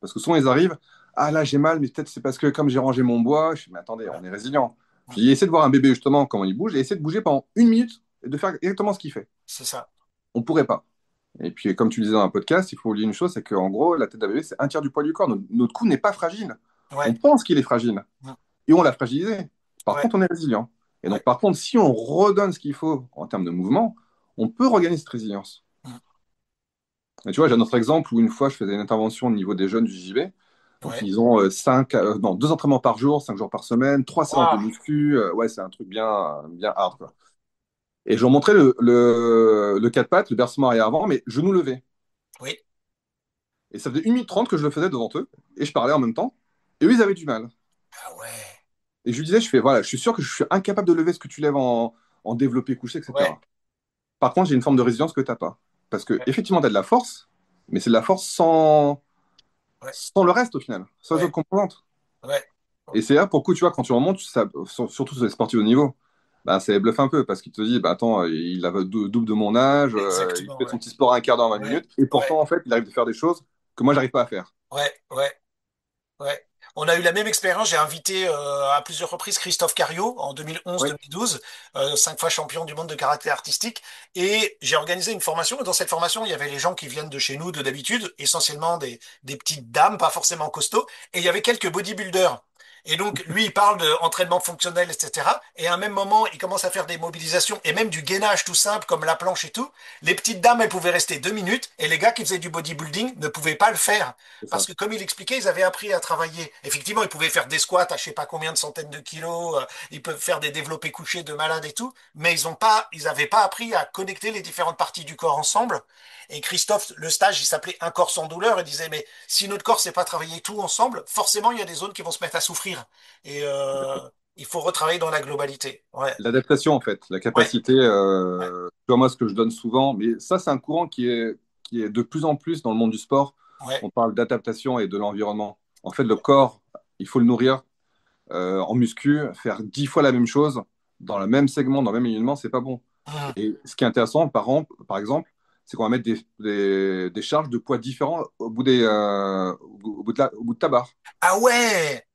Parce que souvent, ils arrivent, ah là, j'ai mal, mais peut-être c'est parce que comme j'ai rangé mon bois, je dis, mais attendez, on Voilà. est résilient. Je Hum. dis, essayez de voir un bébé justement, comment il bouge, et essayez de bouger pendant 1 minute et de faire exactement ce qu'il fait. C'est ça. On pourrait pas. Et puis, comme tu disais dans un podcast, il faut oublier une chose, c'est qu'en gros, la tête d'un bébé, c'est un tiers du poids du corps. Notre cou n'est pas fragile. Ouais. On pense qu'il est fragile, Hum. et on l'a fragilisé. Par Ouais. contre, on est résilient. Et Ouais. donc, par contre, si on redonne ce qu'il faut en termes de mouvement, on peut regagner cette résilience. Hum. Et tu vois, j'ai un autre exemple où une fois, je faisais une intervention au niveau des jeunes du JB. Donc, Ouais. ils ont non, 2 entraînements par jour, 5 jours par semaine, 3 séances de Waouh. muscu. Ouais, c'est un truc bien, bien hard, quoi. Et je leur montrais le 4 pattes, le bercement arrière-avant, mais genou levé. Oui. Et ça faisait 1 minute 30 que je le faisais devant eux, et je parlais en même temps. Et eux, ils avaient du mal. Ah ouais. Et je lui disais, je fais, voilà, je suis sûr que je suis incapable de lever ce que tu lèves en développé couché, Ouais. etc. Par contre, j'ai une forme de résilience que tu n'as pas. Parce que, Ouais. effectivement, tu as de la force, mais c'est de la force Ouais. sans le reste, au final, sans les Ouais. autres composantes. Ouais. Et c'est là, pour le coup, tu vois, quand tu remontes, surtout sur les sportifs de haut niveau, bah, ça les bluffe un peu parce qu'il te dit, bah, attends, il a double de mon âge, il Exactement. fait son Ouais. petit sport à un quart d'heure, 20 Ouais. minutes, et Ouais. pourtant, en fait, il arrive à faire des choses que moi, j'arrive pas à faire. Ouais. Ouais. Ouais. On a eu la même expérience. J'ai invité à plusieurs reprises Christophe Cario en Oui, 2011-2012, 5 fois champion du monde de karaté artistique. Et j'ai organisé une formation. Et dans cette formation, il y avait les gens qui viennent de chez nous de d'habitude, essentiellement des petites dames, pas forcément costauds. Et il y avait quelques bodybuilders. Et donc, lui, il parle d'entraînement fonctionnel, etc. Et à un même moment, il commence à faire des mobilisations et même du gainage tout simple, comme la planche et tout. Les petites dames, elles pouvaient rester 2 minutes. Et les gars qui faisaient du bodybuilding ne pouvaient pas le faire. c'est Parce ça. que comme il expliquait, ils avaient appris à travailler. Effectivement, ils pouvaient faire des squats à je sais pas combien de centaines de kilos, ils peuvent faire des développés couchés de malades et tout, mais ils avaient pas appris à connecter les différentes parties du corps ensemble. Et Christophe, le stage, il s'appelait Un corps sans douleur, il disait, mais si notre corps sait pas travailler tout ensemble, forcément, il y a des zones qui vont se mettre à souffrir. Et il faut retravailler dans la globalité. Ouais, L'adaptation, en fait, la ouais, capacité, ouais, tu vois, moi, ce que je donne souvent, mais ça, c'est un courant qui est de plus en plus dans le monde du sport. ouais. On parle d'adaptation et de l'environnement. En fait, le corps, il faut le nourrir en muscu, faire 10 fois la même chose dans le même segment, dans le même alignement, c'est pas bon. Hum. Et ce qui est intéressant, par exemple, c'est qu'on va mettre des charges de poids différents au bout de ta barre. Ah ouais,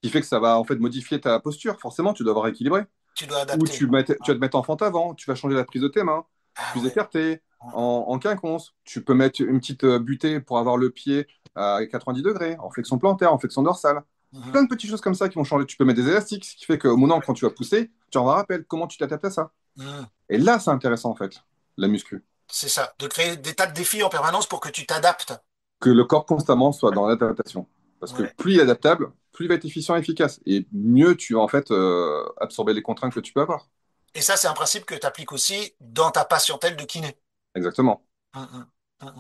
Ce qui fait que ça va en fait modifier ta posture. Forcément, tu dois avoir équilibré. tu dois Ou adapter. tu vas te mettre en fente avant, tu vas changer la prise de tes mains, Ah plus ouais. écartée, Hum, en quinconce. Tu peux mettre une petite butée pour avoir le pied à 90 degrés, en flexion plantaire, en flexion dorsale. hum, Plein de petites choses comme ça qui vont changer. Tu peux mettre des élastiques, ce qui fait qu'au moment quand tu vas pousser, tu en rappelles comment tu t'adaptes à ça. hum. Et là, c'est intéressant en fait, la muscu. C'est ça, de créer des tas de défis en permanence pour que tu t'adaptes. Que le corps constamment soit dans l'adaptation. Parce que Ouais. plus il est adaptable, plus il va être efficient et efficace. Et mieux tu vas en fait absorber les contraintes que tu peux avoir. Et ça, c'est un principe que tu appliques aussi dans ta patientèle de kiné. Exactement. Hum, hum,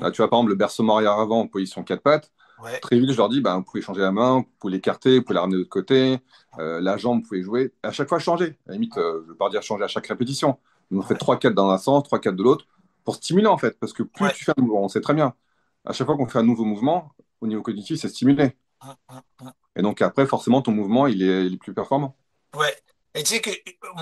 Là, hum. tu vois, par exemple, le bercement arrière-avant en position 4 pattes. Ouais, Très vite, je leur dis, ben, vous pouvez changer la main, vous pouvez l'écarter, vous pouvez la ramener de l'autre côté. La jambe, vous pouvez jouer. À chaque fois, changer. À la limite, je ne veux pas dire changer à chaque répétition. Vous faites ouais, 3-4 dans un sens, 3-4 de l'autre, pour stimuler, en fait. Parce que plus ouais. tu fais un mouvement, on sait très bien. À chaque fois qu'on fait un nouveau mouvement, au niveau cognitif, c'est stimulé. Hum. Et donc, après, forcément, ton mouvement, il est plus performant. Ouais. Et tu sais que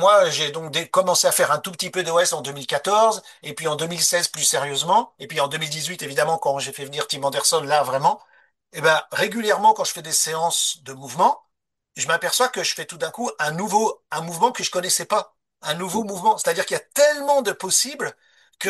moi, j'ai donc commencé à faire un tout petit peu d'OS en 2014, et puis en 2016 plus sérieusement, et puis en 2018, évidemment, quand j'ai fait venir Tim Anderson, là, vraiment, et ben, régulièrement, quand je fais des séances de mouvement, je m'aperçois que je fais tout d'un coup un mouvement que je connaissais pas, un nouveau mouvement. C'est-à-dire qu'il y a tellement de possibles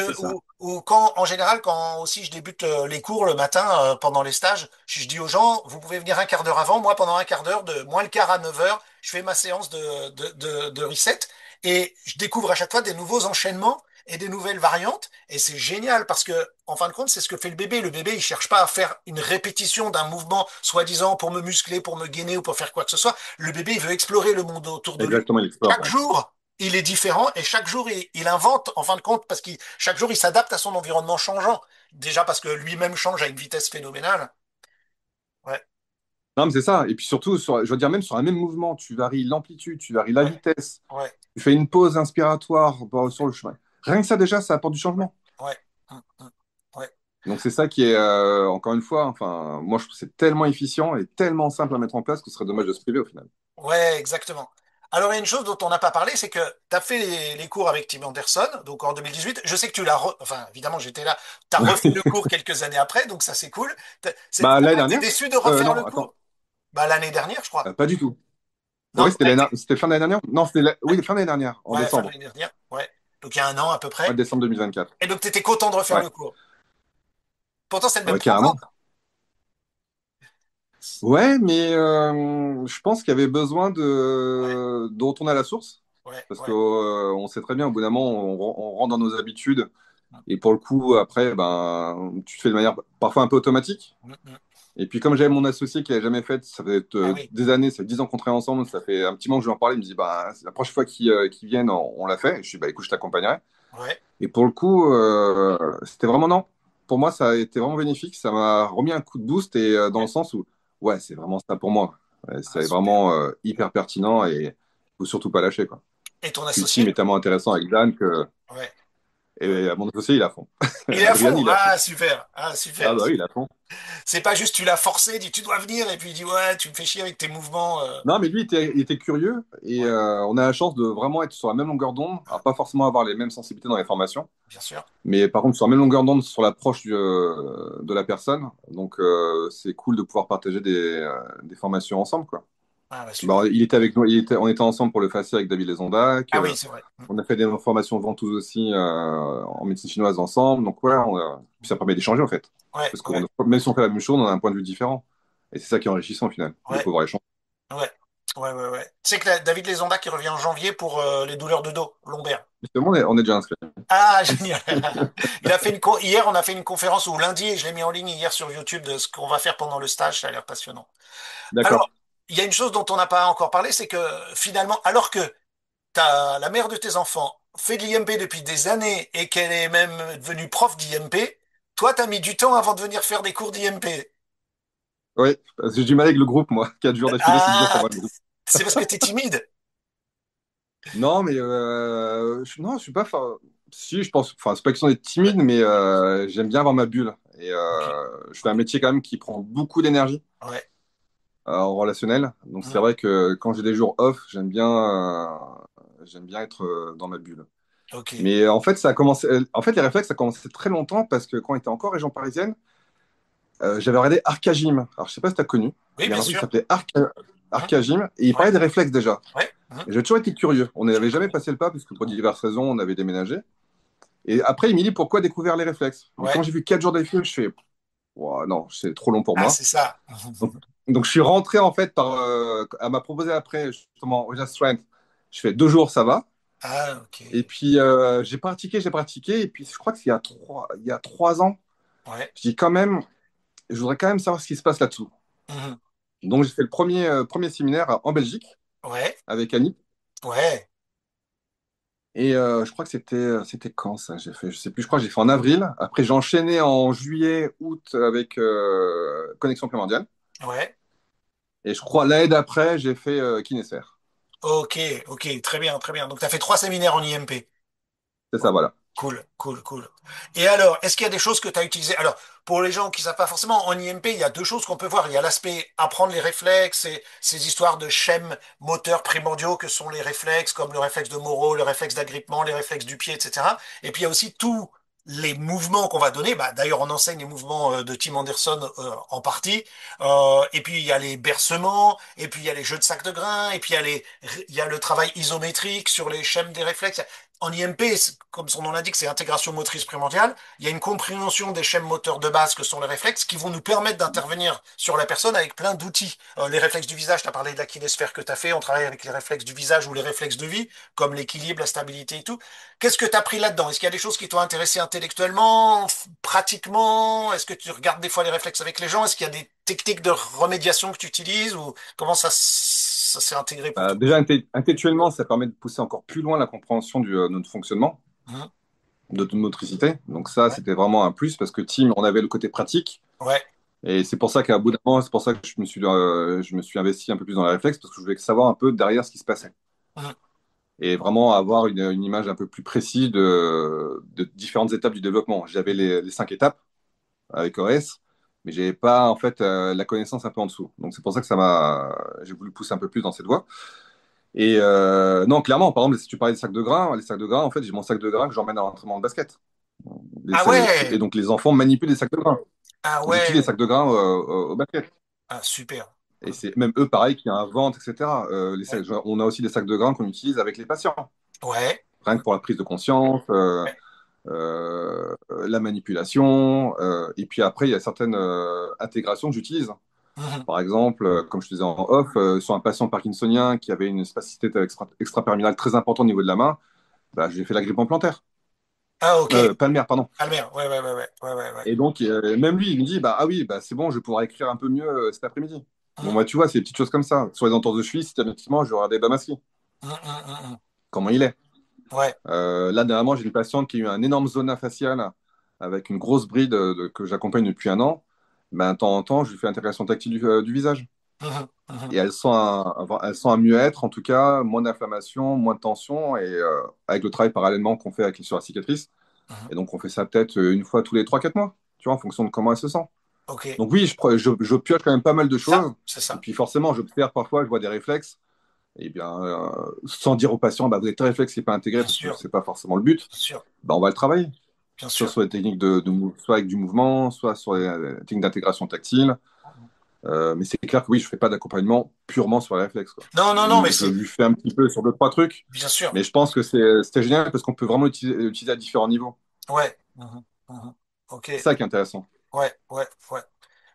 C'est que, ça. ou quand, en général, quand aussi je débute les cours le matin pendant les stages, je dis aux gens, vous pouvez venir un quart d'heure avant. Moi, pendant un quart d'heure, de moins le quart à 9 heures, je fais ma séance de reset et je découvre à chaque fois des nouveaux enchaînements et des nouvelles variantes. Et c'est génial parce que, en fin de compte, c'est ce que fait le bébé. Le bébé, il cherche pas à faire une répétition d'un mouvement, soi-disant pour me muscler, pour me gainer ou pour faire quoi que ce soit. Le bébé, il veut explorer le monde autour de lui. Exactement, l'export, Chaque ouais. jour, il est différent et chaque jour, il invente, en fin de compte, parce qu'il, chaque jour, il s'adapte à son environnement changeant. Déjà parce que lui-même change à une vitesse phénoménale. Ouais, Non, mais c'est ça. Et puis surtout, je veux dire, même sur un même mouvement, tu varies l'amplitude, tu varies la ouais, vitesse, ouais, tu fais une pause inspiratoire bon, sur le chemin. Rien que ça, déjà, ça apporte du ouais, changement. ouais, ouais, Donc c'est ça qui est, encore une fois, enfin, moi je trouve que c'est tellement efficient et tellement simple à mettre en place que ce serait dommage ouais, de se priver au final. ouais, exactement. Alors, il y a une chose dont on n'a pas parlé, c'est que tu as fait les cours avec Tim Anderson, donc en 2018. Je sais que tu enfin, évidemment, j'étais là. Tu as refait le cours quelques années après, donc ça, c'est cool. Bah, T'as l'année pas été dernière? déçu de refaire le Non, attends. cours? Bah, l'année dernière, je crois. Pas du tout. Non, Oui, t'as été. c'était fin de l'année dernière? Non, oui, fin de l'année dernière, en Ouais, fin de décembre. l'année dernière. Ouais. Donc, il y a un an à peu Ouais, près. décembre 2024. Et donc, tu étais content de refaire Ouais, le cours. Pourtant, c'est le même ouais, programme. carrément. Ouais, mais je pense qu'il y avait besoin Ouais, de retourner à la source. ouais, Parce ouais. qu'on sait très bien, au bout d'un moment, on rentre dans nos habitudes. Et pour le coup, après, ben, tu te fais de manière parfois un peu automatique. Mm, mm. Et puis, comme j'avais mon associé qui l'avait jamais fait, ça fait Ah oui. des années, ça fait 10 ans qu'on travaille ensemble, ça fait un petit moment que je lui en parlais. Il me dit, bah, c'est la prochaine fois qu'ils viennent, on l'a fait. Et je dis, bah, écoute, je t'accompagnerai. Ouais. Et pour le coup, c'était vraiment non. Pour moi, ça a été vraiment bénéfique. Ça m'a remis un coup de boost et dans le Ouais. sens où, ouais, c'est vraiment ça pour moi. Ouais, Ah, c'est super. vraiment hyper pertinent et faut surtout pas lâcher, quoi. Et ton Puis le team associé? est tellement intéressant avec Dan que, Ouais. Ouais. et à mon associé, il est à fond. Il est à Adrien, fond. il est à fond. Ah, super. Ah, Ah super. bah oui, il est à fond. C'est pas juste tu l'as forcé, dit tu dois venir, et puis il dit ouais, tu me fais chier avec tes mouvements. Non, mais lui, il était curieux et Ouais, on a la chance de vraiment être sur la même longueur d'onde. Alors, pas forcément avoir les mêmes sensibilités dans les formations, bien sûr. mais par contre, sur la même longueur d'onde sur l'approche de la personne. Donc, c'est cool de pouvoir partager des formations ensemble, quoi. Ah, bah, super. Bah, il était avec nous, on était ensemble pour le FACI avec David Lesondac. Ah oui, c'est vrai. On a fait des formations ventouses aussi en médecine chinoise ensemble. Donc, voilà, puis ça permet d'échanger, en fait. Ouais, Parce ouais, même si on fait la même chose, on a un point de vue différent. Et c'est ça qui est enrichissant, au final, de ouais, pouvoir échanger. ouais. Ouais, ouais, ouais. Tu sais que David Lesonda qui revient en janvier pour les douleurs de dos, lombaires. Justement, on est déjà inscrit. Ah, génial. Il a fait hier, on a fait une conférence, ou lundi, et je l'ai mis en ligne hier sur YouTube de ce qu'on va faire pendant le stage. Ça a l'air passionnant. D'accord. Alors, il y a une chose dont on n'a pas encore parlé, c'est que finalement, alors que la mère de tes enfants fait de l'IMP depuis des années et qu'elle est même devenue prof d'IMP, toi, t'as mis du temps avant de venir faire des cours d'IMP. Oui, parce que j'ai du mal avec le groupe, moi. 4 jours d'affilée, c'est dur pour Ah, moi, le groupe. c'est parce que t'es timide. Non, mais non, je suis pas. Si, je pense. Enfin, c'est pas question d'être timide, mais j'aime bien avoir ma bulle. Et Ok, je fais un ok, métier quand même qui prend beaucoup d'énergie ouais. en relationnel. Donc, c'est Mm, vrai que quand j'ai des jours off, j'aime bien être dans ma bulle. ok. Mais en fait, ça a commencé. En fait, les réflexes, ça a commencé très longtemps parce que quand on était encore région parisienne, j'avais regardé Arcagym. Alors, je sais pas si tu as connu. Oui, Il y a bien un truc qui sûr. s'appelait Mm, Arcagym et il ouais, parlait des réflexes déjà. ouais. Mm, Et j'ai toujours été curieux. On je n'avait jamais connais. passé le pas parce que pour diverses raisons, on avait déménagé. Et après, il m'a dit pourquoi découvrir les réflexes. Mais quand Ouais. j'ai vu 4 jours d'affilée, je fais Ouah, non, c'est trop long pour Ah, moi. c'est ça. Donc, donc, je suis rentré en fait elle m'a proposé après justement Real Strength. Je fais 2 jours, ça va. Ah, Et ok. puis j'ai pratiqué. Et puis je crois qu'il y a 3 ans, Ouais. je dis quand même, je voudrais quand même savoir ce qui se passe là-dessous. Mhm. Donc j'ai fait le premier séminaire en Belgique Ouais. avec Annie. Ouais. Et je crois que c'était quand ça? J'ai fait, je sais plus. Je crois que j'ai fait en avril. Après j'ai enchaîné en juillet, août avec Connexion Prémondiale. Ouais. Et je crois l'année d'après j'ai fait Kinésphère. Ok, ok. Très bien, très bien. Donc, tu as fait 3 séminaires en IMP. C'est ça, voilà. Cool, cool, cool. Et alors, est-ce qu'il y a des choses que tu as utilisées? Alors, pour les gens qui ne savent pas forcément, en IMP, il y a deux choses qu'on peut voir. Il y a l'aspect apprendre les réflexes et ces histoires de schèmes moteurs primordiaux que sont les réflexes, comme le réflexe de Moro, le réflexe d'agrippement, les réflexes du pied, etc. Et puis, il y a aussi tous les mouvements qu'on va donner. Bah, d'ailleurs, on enseigne les mouvements de Tim Anderson en partie. Et puis, il y a les bercements, et puis il y a les jeux de sac de grains, et puis il y a le travail isométrique sur les schèmes des réflexes. En IMP, comme son nom l'indique, c'est intégration motrice primordiale. Il y a une compréhension des schèmes moteurs de base que sont les réflexes qui vont nous permettre d'intervenir sur la personne avec plein d'outils. Les réflexes du visage, tu as parlé de la kinésphère que tu as fait, on travaille avec les réflexes du visage ou les réflexes de vie, comme l'équilibre, la stabilité et tout. Qu'est-ce que tu as pris là-dedans? Est-ce qu'il y a des choses qui t'ont intéressé intellectuellement, pratiquement? Est-ce que tu regardes des fois les réflexes avec les gens? Est-ce qu'il y a des techniques de remédiation que tu utilises ou comment ça s'est intégré pour toi? Déjà, intellectuellement, ça permet de pousser encore plus loin la compréhension de notre fonctionnement, Mhm. de notre motricité. Donc ça, Ouais, c'était vraiment un plus parce que Team, on avait le côté pratique. ouais, Et c'est pour ça qu'à bout d'un moment, c'est pour ça que je me suis investi un peu plus dans les réflexes parce que je voulais savoir un peu derrière ce qui se passait. mhm. Et vraiment avoir une image un peu plus précise de différentes étapes du développement. J'avais les 5 étapes avec OS, mais j'avais pas en fait la connaissance un peu en dessous. Donc c'est pour ça que j'ai voulu pousser un peu plus dans cette voie. Et non, clairement, par exemple, si tu parlais des sacs de grains, les sacs de grains, en fait, j'ai mon sac de grains que j'emmène à l'entraînement de basket. Ah Et ouais, donc, les enfants manipulent des sacs de grains. ah J'utilise les ouais, sacs de grains au basket. ah super. Et c'est même eux, pareil, qui inventent, etc. Ouais, On a aussi des sacs de grains qu'on utilise avec les patients, ouais, rien que pour la prise de conscience, ouais. la manipulation. Et puis après, il y a certaines intégrations que j'utilise. Mhm. Par exemple, comme je te disais en off, sur un patient parkinsonien qui avait une spasticité extrapyramidale très importante au niveau de la main, bah, je lui ai fait la grippe implantaire. Ah ok, Palmaire, pardon. Albert, ouais, ouais, ouais, ouais, ouais, ouais, ouais. Et donc, même lui, il me dit, bah, ah oui, bah, c'est bon, je vais pouvoir écrire un peu mieux cet après-midi. Bon, Mhm, bah, tu vois, c'est des petites choses comme ça. Sur les entorses de cheville, systématiquement, je regardais Bamaski, mhm, mhm, mhm. comment il est. Ouais, Là, dernièrement, j'ai une patiente qui a eu un énorme zona faciale avec une grosse bride que j'accompagne depuis un an. Ben, de temps en temps, je lui fais intégration tactile du visage. mhm, mhm, Et elles sent un mieux-être, en tout cas, moins d'inflammation, moins de tension, et avec le travail parallèlement qu'on fait sur la cicatrice. mhm. Et donc, on fait ça peut-être une fois tous les 3 4 mois, tu vois, en fonction de comment elle se sent. Ok, Donc oui, je pioche quand même pas mal de ça, choses. c'est Et ça, puis forcément, j'observe parfois, je vois des réflexes. Et bien, sans dire au patient, bah, vous avez tel réflexe qui n'est pas intégré bien parce que sûr, c'est pas forcément le but, bien sûr, bah, on va le travailler. bien Soit sûr. sur les techniques soit avec du mouvement, soit sur les techniques d'intégration tactile. Mais c'est clair que oui, je fais pas d'accompagnement purement sur les réflexes, quoi. Non, non, non, mais Je c'est, lui fais un petit peu sur deux, trois trucs, bien sûr, mais je pense que c'était génial parce qu'on peut vraiment l'utiliser à différents niveaux. ouais, mhm, mhm. Ok, C'est ça qui est intéressant. ouais, ouais, ouais.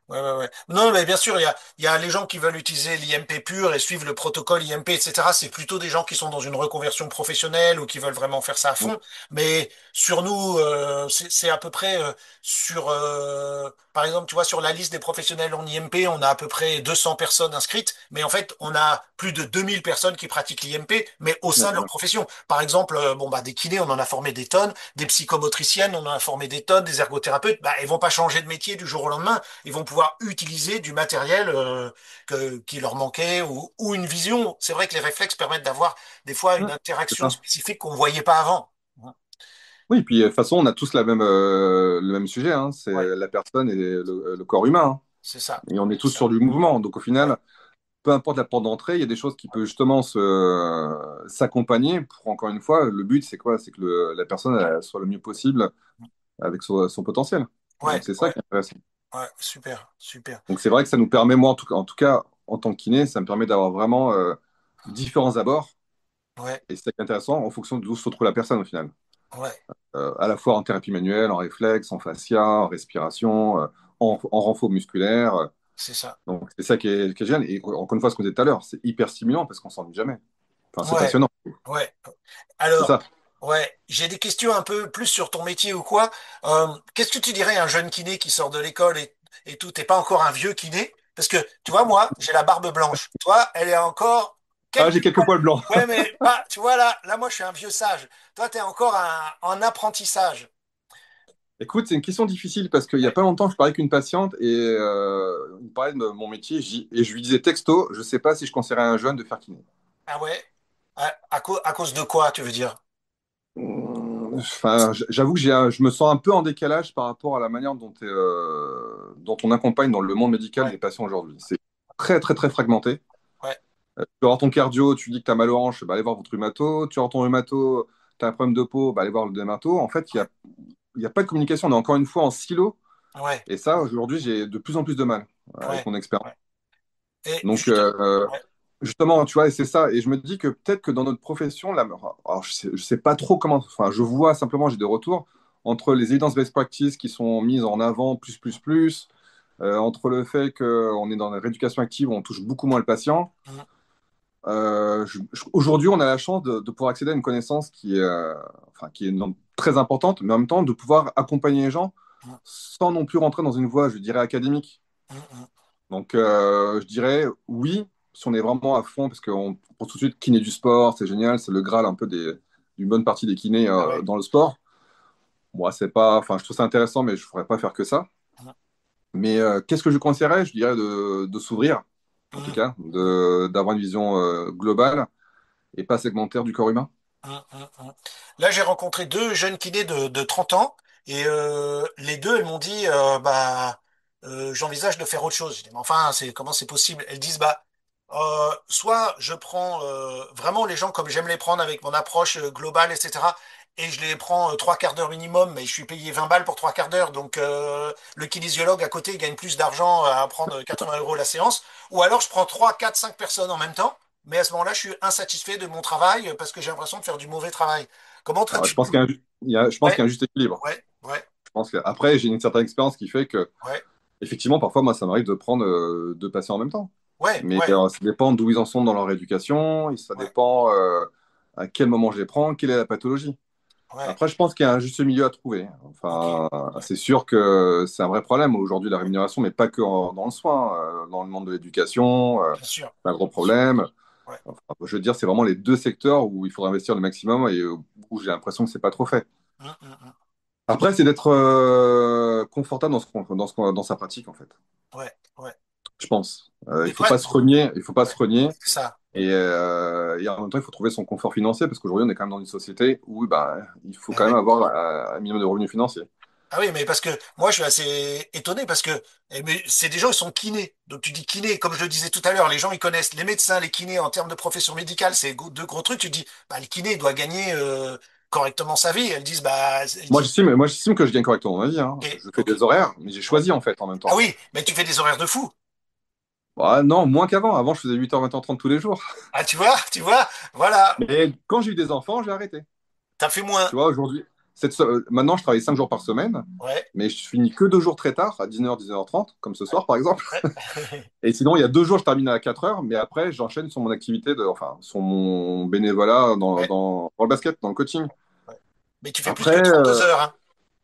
Ouais, ouais, ouais. Non, mais bien sûr, il y a les gens qui veulent utiliser l'IMP pur et suivre le protocole IMP, etc. C'est plutôt des gens qui sont dans une reconversion professionnelle ou qui veulent vraiment faire ça à Mm. fond. Mais sur nous, c'est à peu près par exemple, tu vois, sur la liste des professionnels en IMP, on a à peu près 200 personnes inscrites, mais en fait, on a plus de 2000 personnes qui pratiquent l'IMP, mais au sein de leur Ouais, profession. Par exemple, bon, bah, des kinés, on en a formé des tonnes, des psychomotriciennes, on en a formé des tonnes, des ergothérapeutes, bah, ils vont pas changer de métier du jour au lendemain, ils vont pouvoir utiliser du matériel qui leur manquait ou une vision. C'est vrai que les réflexes permettent d'avoir des fois ouais, une c'est interaction ça. spécifique qu'on ne voyait pas avant. Oui, puis de toute façon, on a tous le même sujet, hein, c'est Ouais, la personne et le corps humain, hein. c'est ça. Et on est tous C'est ça. sur du mouvement. Donc au Ouais, final, peu importe la porte d'entrée, il y a des choses qui peuvent justement s'accompagner pour, encore une fois, le but, c'est quoi? C'est que la personne elle, soit le mieux possible avec son potentiel. ouais, Donc c'est ça ouais, qui est intéressant. ouais, super, super. Donc c'est vrai que ça nous permet, moi en tout cas, en tant que kiné, ça me permet d'avoir vraiment différents abords. Ouais, Et c'est ça qui est intéressant en fonction d'où se trouve la personne au final. ouais, À la fois en thérapie manuelle, en réflexe, en fascia, en respiration, en renfort musculaire. c'est ça. Donc c'est ça qui est génial. Et encore une fois, ce qu'on disait tout à l'heure, c'est hyper stimulant parce qu'on s'ennuie jamais. Enfin, c'est Ouais, passionnant. ouais. C'est Alors, ça. ouais, j'ai des questions un peu plus sur ton métier ou quoi. Qu'est-ce que tu dirais à un jeune kiné qui sort de l'école et tout, t'es pas encore un vieux kiné? Parce que, tu vois, moi, j'ai la barbe blanche. Toi, elle est encore Ah, quelques j'ai quelques poils. poils blancs. Ouais, mais pas, tu vois, là, moi, je suis un vieux sage. Toi, t'es encore en apprentissage. Écoute, c'est une question difficile parce qu'il n'y a Ouais. pas longtemps, je parlais avec une patiente et il me parlait de mon métier et je lui disais texto, je ne sais pas si je conseillerais à un jeune de faire kiné. Ah ouais? À cause de quoi, tu veux dire? Enfin, j'avoue que je me sens un peu en décalage par rapport à la manière dont on accompagne dans le monde médical Ouais, les patients aujourd'hui. C'est très, très, très fragmenté. ouais, Tu vas voir ton cardio, tu dis que tu as mal aux hanches, bah, allez voir votre rhumato. Tu vas voir ton rhumato, tu as un problème de peau, bah, allez voir le dermato. En fait, ouais, il y a pas de communication. On est encore une fois en silo. ouais, Et ça, aujourd'hui, j'ai de plus en plus de mal avec ouais, mon expérience. ouais. Et Donc, juste, ouais, justement, tu vois, et c'est ça. Et je me dis que peut-être que dans notre profession, là, alors, je sais pas trop comment, enfin, je vois simplement, j'ai des retours entre les evidence best practices qui sont mises en avant, entre le fait qu'on est dans la rééducation active, où on touche beaucoup moins le patient. mhm, Aujourd'hui, on a la chance de pouvoir accéder à une connaissance qui est non, très importante, mais en même temps de pouvoir accompagner les gens mhm, sans non plus rentrer dans une voie, je dirais, académique. mhm, mhm. Donc, je dirais oui, si on est vraiment à fond, parce qu'on pense tout de suite kiné du sport, c'est génial, c'est le graal un peu d'une bonne partie des kinés Ah ouais. dans le sport. Moi, c'est pas, enfin, je trouve ça intéressant, mais je ne ferais pas faire que ça. Mhm, Mais qu'est-ce que je conseillerais? Je dirais de s'ouvrir, en tout mhm, cas, mhm, d'avoir une vision globale et pas segmentaire du corps humain. mhm. Là, j'ai rencontré deux jeunes kinés de 30 ans et les deux, elles m'ont dit, j'envisage de faire autre chose. Je dis, mais enfin, comment c'est possible? Elles disent, bah, Soit je prends vraiment les gens comme j'aime les prendre avec mon approche globale, etc. Et je les prends trois quarts d'heure minimum, mais je suis payé 20 balles pour trois quarts d'heure. Donc le kinésiologue à côté gagne plus d'argent à prendre 80 € la séance. Ou alors je prends 3, 4, 5 personnes en même temps. Mais à ce moment-là, je suis insatisfait de mon travail parce que j'ai l'impression de faire du mauvais travail. Comment toi Alors, tu... je pense qu'il y a je pense Ouais, qu'il y a un juste équilibre. ouais, ouais, Je pense que, après, j'ai une certaine expérience qui fait que, ouais, effectivement, parfois, moi, ça m'arrive de prendre deux patients en même temps. ouais, Mais ouais, ça dépend d'où ils en sont dans leur éducation, et ça ouais, dépend à quel moment je les prends, quelle est la pathologie. ouais, Après, je pense qu'il y a un juste milieu à trouver. ok, Enfin, ouais, c'est sûr que c'est un vrai problème aujourd'hui, la rémunération, mais pas que dans le soin, dans le monde de l'éducation, bien sûr, c'est un gros bien sûr, problème. ouais. Enfin, je veux dire, c'est vraiment les deux secteurs où il faudra investir le maximum et où j'ai l'impression que c'est pas trop fait. Hum. Après, c'est d'être confortable dans sa pratique, en fait. Ouais, ouais. Je pense. Il Mais faut ouais, pas se renier. Il faut pas ouais, se renier. c'est ça. Et en même temps, il faut trouver son confort financier parce qu'aujourd'hui, on est quand même dans une société où bah, il faut Eh quand même oui. avoir un minimum de revenus financiers. Ah oui, mais parce que moi, je suis assez étonné parce que mais c'est des gens, ils sont kinés. Donc tu dis kiné, comme je le disais tout à l'heure, les gens, ils connaissent les médecins, les kinés en termes de profession médicale, c'est deux gros trucs. Tu dis, bah, le kiné il doit gagner correctement sa vie. Elles disent, bah, elles disent, Moi, j'estime que je gagne correctement ma vie, hein. ok, Je fais ok. des horaires, mais j'ai Ouais. choisi en fait en même Ah temps. oui, mais tu fais des horaires de fou. Bah, non, moins qu'avant. Avant, je faisais 8h, 20h30 tous les jours. Ah, tu vois, voilà. Mais quand j'ai eu des enfants, j'ai arrêté. T'as fait moins. Tu vois, aujourd'hui, maintenant, je travaille 5 jours par semaine, Ouais, mais je finis que 2 jours très tard, à 19h, 19h30, comme ce soir par exemple. ouais. Et sinon, il y a 2 jours, je termine à 4h, mais après, j'enchaîne sur mon activité, enfin, sur mon bénévolat Ouais, dans le basket, dans le coaching. ouais. Mais tu fais plus Après, que 32 heures, hein.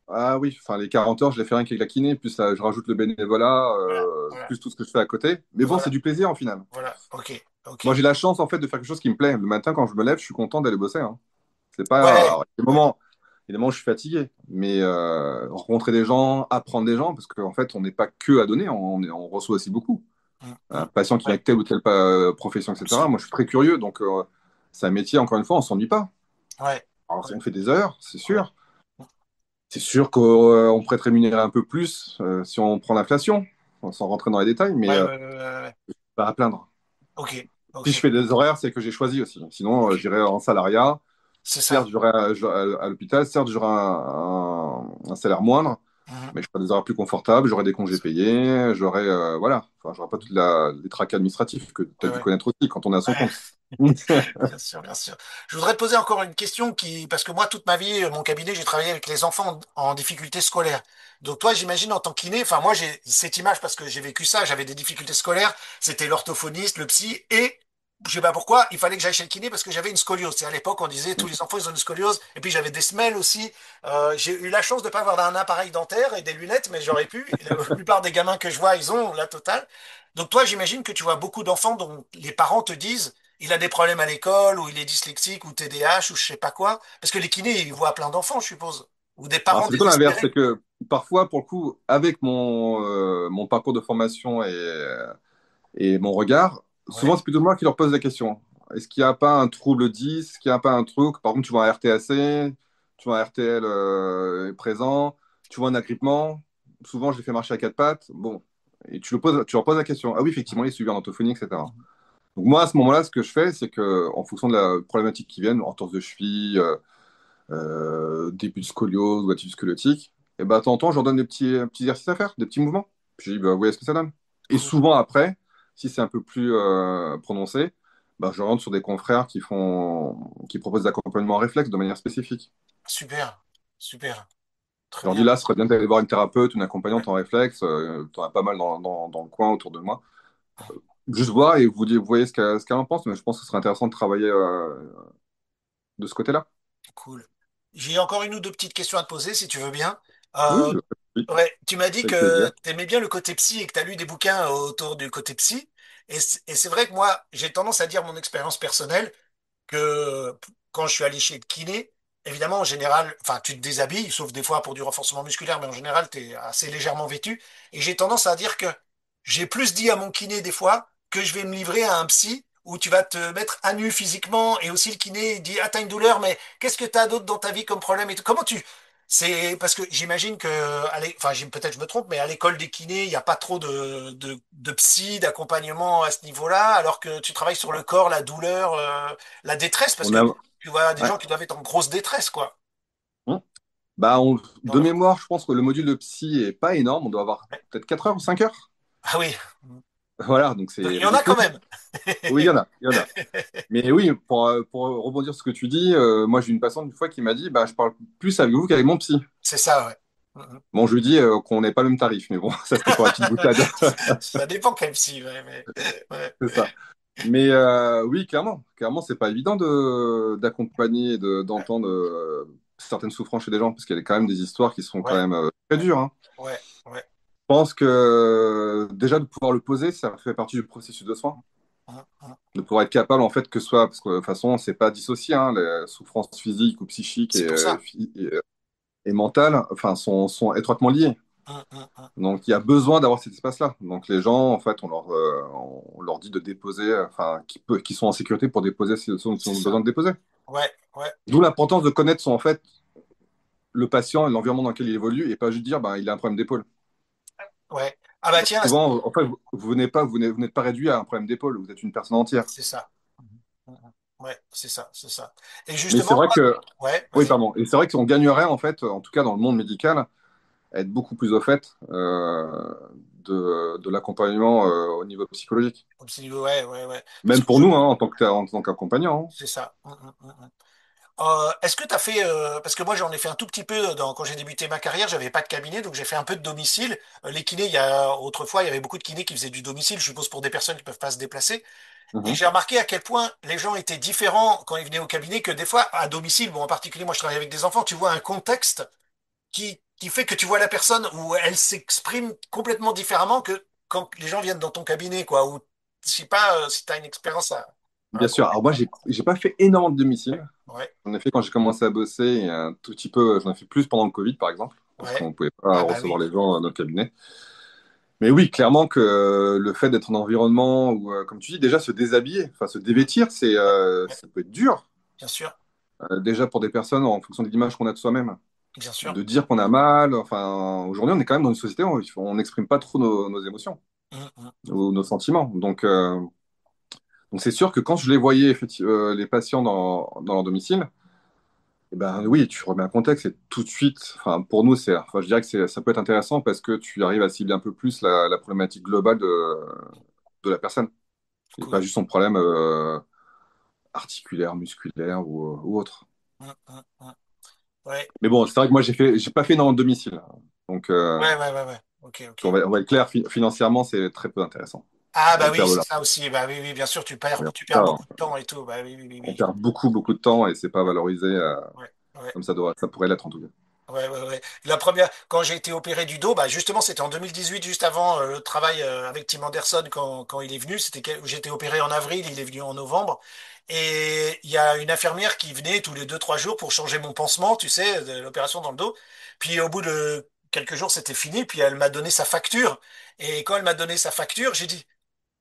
ah oui, enfin, les 40 heures, je les fais rien qu'avec la kiné, plus je rajoute le bénévolat, Voilà, voilà, plus tout ce que je fais à côté. Mais bon, c'est voilà, du plaisir au final. voilà. Ok, ok. Moi, j'ai la chance en fait de faire quelque chose qui me plaît. Le matin, quand je me lève, je suis content d'aller bosser, hein. C'est pas. Ouais, Alors, ouais. il y a des moments où je suis fatigué, mais rencontrer des gens, apprendre des gens, parce qu'en fait, on n'est pas que à donner, on reçoit aussi beaucoup. Un patient qui vient Ouais, avec telle ou telle profession, etc. Moi, absolument. je suis très curieux, donc c'est un métier, encore une fois, on s'ennuie pas. Ouais, Alors, ouais, si on fait des heures, c'est ouais, sûr. C'est sûr qu'on pourrait être rémunéré un peu plus si on prend l'inflation, sans rentrer dans les détails, mais ouais. pas à plaindre. Ok, Si ok, je fais des horaires, c'est que j'ai choisi aussi. Sinon, ok. j'irai en salariat. C'est Certes, ça. à l'hôpital, certes, j'aurai un salaire moindre, Mhm. mais je ferai des horaires plus confortables, j'aurai des congés payés, voilà. Enfin, j'aurai pas tous les tracas administratifs que tu as Ouais, dû ouais. connaître aussi quand on est à son Ouais. compte. Bien sûr, bien sûr. Je voudrais te poser encore une question parce que moi, toute ma vie, mon cabinet, j'ai travaillé avec les enfants en difficulté scolaire. Donc toi, j'imagine en tant que kiné, enfin moi, j'ai cette image parce que j'ai vécu ça, j'avais des difficultés scolaires, c'était l'orthophoniste, le psy, et je sais pas pourquoi, il fallait que j'aille chez le kiné parce que j'avais une scoliose. C'est à l'époque, on disait tous les enfants, ils ont une scoliose, et puis j'avais des semelles aussi. J'ai eu la chance de pas avoir un appareil dentaire et des lunettes, mais j'aurais pu. Et la plupart des gamins que je vois, ils ont la totale. Donc toi, j'imagine que tu vois beaucoup d'enfants dont les parents te disent il a des problèmes à l'école, ou il est dyslexique, ou TDAH, ou je sais pas quoi. Parce que les kinés, ils voient plein d'enfants, je suppose. Ou des Alors, parents c'est plutôt l'inverse, c'est désespérés. que parfois, pour le coup, avec mon parcours de formation et mon regard, souvent, Ouais, c'est plutôt moi qui leur pose la question. Est-ce qu'il n'y a pas un trouble 10? Est-ce qu'il n'y a pas un truc? Par exemple, tu vois un RTAC, tu vois un RTL est présent, tu vois un agrippement. Souvent, je les fais marcher à quatre pattes. Bon, et tu leur poses la question. Ah oui, effectivement, il est suivi en orthophonie, etc. Donc moi, à ce moment-là, ce que je fais, c'est que, en fonction de la problématique qui vienne, entorse de cheville, début de scoliose ou attitude squelettique, et ben, de temps en temps, je leur donne des petits exercices à faire, des petits mouvements. Puis je dis, bah, vous voyez ce que ça donne. Et cool, souvent après, si c'est un peu plus prononcé, bah, je rentre sur des confrères qui proposent l'accompagnement en réflexe de manière spécifique. super, super, Je très leur dis bien. là, ce serait bien d'aller voir une thérapeute, une Ouais, accompagnante en réflexe. Tu en as pas mal dans le coin autour de moi. Juste voir et vous voyez ce qu'elle en pense, mais je pense que ce serait intéressant de travailler de ce côté-là. cool. J'ai encore une ou deux petites questions à te poser, si tu veux bien. Oui, Euh, oui, ouais, tu m'as dit avec plaisir. que tu aimais bien le côté psy et que tu as lu des bouquins autour du côté psy. Et c'est vrai que moi, j'ai tendance à dire mon expérience personnelle. Que quand je suis allé chez le kiné, évidemment, en général, enfin, tu te déshabilles, sauf des fois pour du renforcement musculaire, mais en général, tu es assez légèrement vêtu. Et j'ai tendance à dire que j'ai plus dit à mon kiné des fois que je vais me livrer à un psy où tu vas te mettre à nu physiquement et aussi le kiné dit, ah, t'as une douleur, mais qu'est-ce que t'as d'autre dans ta vie comme problème et tout. Comment tu... C'est parce que j'imagine que, enfin, peut-être je me trompe, mais à l'école des kinés, il n'y a pas trop de psy, d'accompagnement à ce niveau-là, alors que tu travailles sur le corps, la douleur, la détresse, parce On que a, tu vois des ouais. gens qui doivent être en grosse détresse, quoi. Hum. Bah, Dans de leur... mémoire, je pense que le module de psy est pas énorme. On doit avoir Ouais. peut-être 4 heures ou 5 heures. Ah oui, Voilà, donc il c'est y en a quand ridicule. même. Oui, il y en a, il y en a. Mais oui, pour rebondir sur ce que tu dis, moi j'ai une patiente une fois qui m'a dit, bah, je parle plus avec vous qu'avec mon psy. C'est ça, ouais. Mhm. Bon, je lui dis qu'on n'est pas le même tarif, mais bon, ça c'était pour la petite boutade. Ça dépend quel psy, ouais, mais... ouais. C'est ça. Mais oui, clairement, clairement, c'est pas évident de d'accompagner, d'entendre certaines souffrances chez des gens, parce qu'il y a quand même des histoires qui sont quand Ouais, même très ouais, dures, hein. ouais, ouais. Je pense que déjà de pouvoir le poser, ça fait partie du processus de soin. Mhm, mhm. De pouvoir être capable, en fait, que ce soit, parce que de toute façon, c'est pas dissocié, hein, les souffrances physiques ou psychiques C'est pour ça. et mentales, enfin, sont étroitement liées. Mhm, mhm, mhm. Donc, il y a besoin d'avoir cet espace-là. Donc, les gens, en fait, on leur dit de déposer, enfin, qui sont en sécurité pour déposer s'ils C'est ont besoin ça. de déposer. Ouais, ouais, D'où l'importance de connaître en fait, le patient et l'environnement dans lequel il évolue et pas juste dire bah, il a un problème d'épaule. ouais. Ah bah tiens, Souvent, en fait, vous n'êtes pas réduit à un problème d'épaule, vous êtes une personne entière. c'est ça. Mhm, mhm. Ouais, c'est ça, c'est ça. Et Mais c'est justement, vrai que, ouais, oui, vas-y. pardon, et c'est vrai qu'on gagnerait, en fait, en tout cas dans le monde médical, à être beaucoup plus au fait de l'accompagnement au niveau psychologique. Ouais, ouais, ouais. Parce Même que pour nous, hein, en tant qu'accompagnant, hein. c'est ça. Est-ce que tu as fait, parce que moi j'en ai fait un tout petit peu quand j'ai débuté ma carrière, j'avais pas de cabinet, donc j'ai fait un peu de domicile. Les kinés, autrefois, il y avait beaucoup de kinés qui faisaient du domicile, je suppose pour des personnes qui peuvent pas se déplacer. Et Mhm. j'ai remarqué à quel point les gens étaient différents quand ils venaient au cabinet, que des fois, à domicile, bon, en particulier, moi je travaille avec des enfants, tu vois un contexte qui fait que tu vois la personne où elle s'exprime complètement différemment que quand les gens viennent dans ton cabinet, quoi. Ou je sais pas si tu as une expérience à Bien sûr. raconter. Alors moi, j'ai pas fait énormément de domicile. Ouais, ouais, J'en ai fait quand j'ai commencé à bosser et un tout petit peu, j'en ai fait plus pendant le Covid, par exemple, parce qu'on ouais. ne pouvait pas Ah bah recevoir oui. les gens dans notre cabinet. Mais oui, clairement que le fait d'être en environnement où, comme tu dis, déjà se déshabiller, enfin se Mm. dévêtir, Ouais, ouais, ça peut être dur. bien sûr, Déjà pour des personnes en fonction de l'image qu'on a de soi-même. bien sûr. De dire qu'on a mal, enfin, aujourd'hui, on est quand même dans une société où on n'exprime pas trop nos émotions ou nos sentiments. Donc c'est sûr que quand je les voyais, les patients dans leur domicile, eh ben oui, tu remets un contexte et tout de suite, enfin pour nous, enfin je dirais que ça peut être intéressant parce que tu arrives à cibler un peu plus la problématique globale de la personne et pas Cool. juste son problème articulaire, musculaire ou autre. Ouais, Mais bon, c'est vrai que moi j'ai pas fait dans le domicile, donc ouais, ouais, ouais, ouais. Ok, ok. on va être clair, financièrement c'est très peu intéressant. Ah bah On oui, perd de c'est l'argent. ça aussi. Bah oui, oui, bien sûr, Et tu perds ça, beaucoup de temps et tout. Bah oui, oui, oui, on oui. perd beaucoup beaucoup de temps et c'est pas Ouais, valorisé ouais, ouais. comme ça pourrait l'être en tout cas. Ouais, ouais, ouais. La première, quand j'ai été opéré du dos, bah justement, c'était en 2018, juste avant le travail avec Tim Anderson quand il est venu. J'ai été opéré en avril, il est venu en novembre. Et il y a une infirmière qui venait tous les 2, 3 jours pour changer mon pansement, tu sais, de l'opération dans le dos. Puis au bout de quelques jours, c'était fini. Puis elle m'a donné sa facture. Et quand elle m'a donné sa facture, j'ai dit,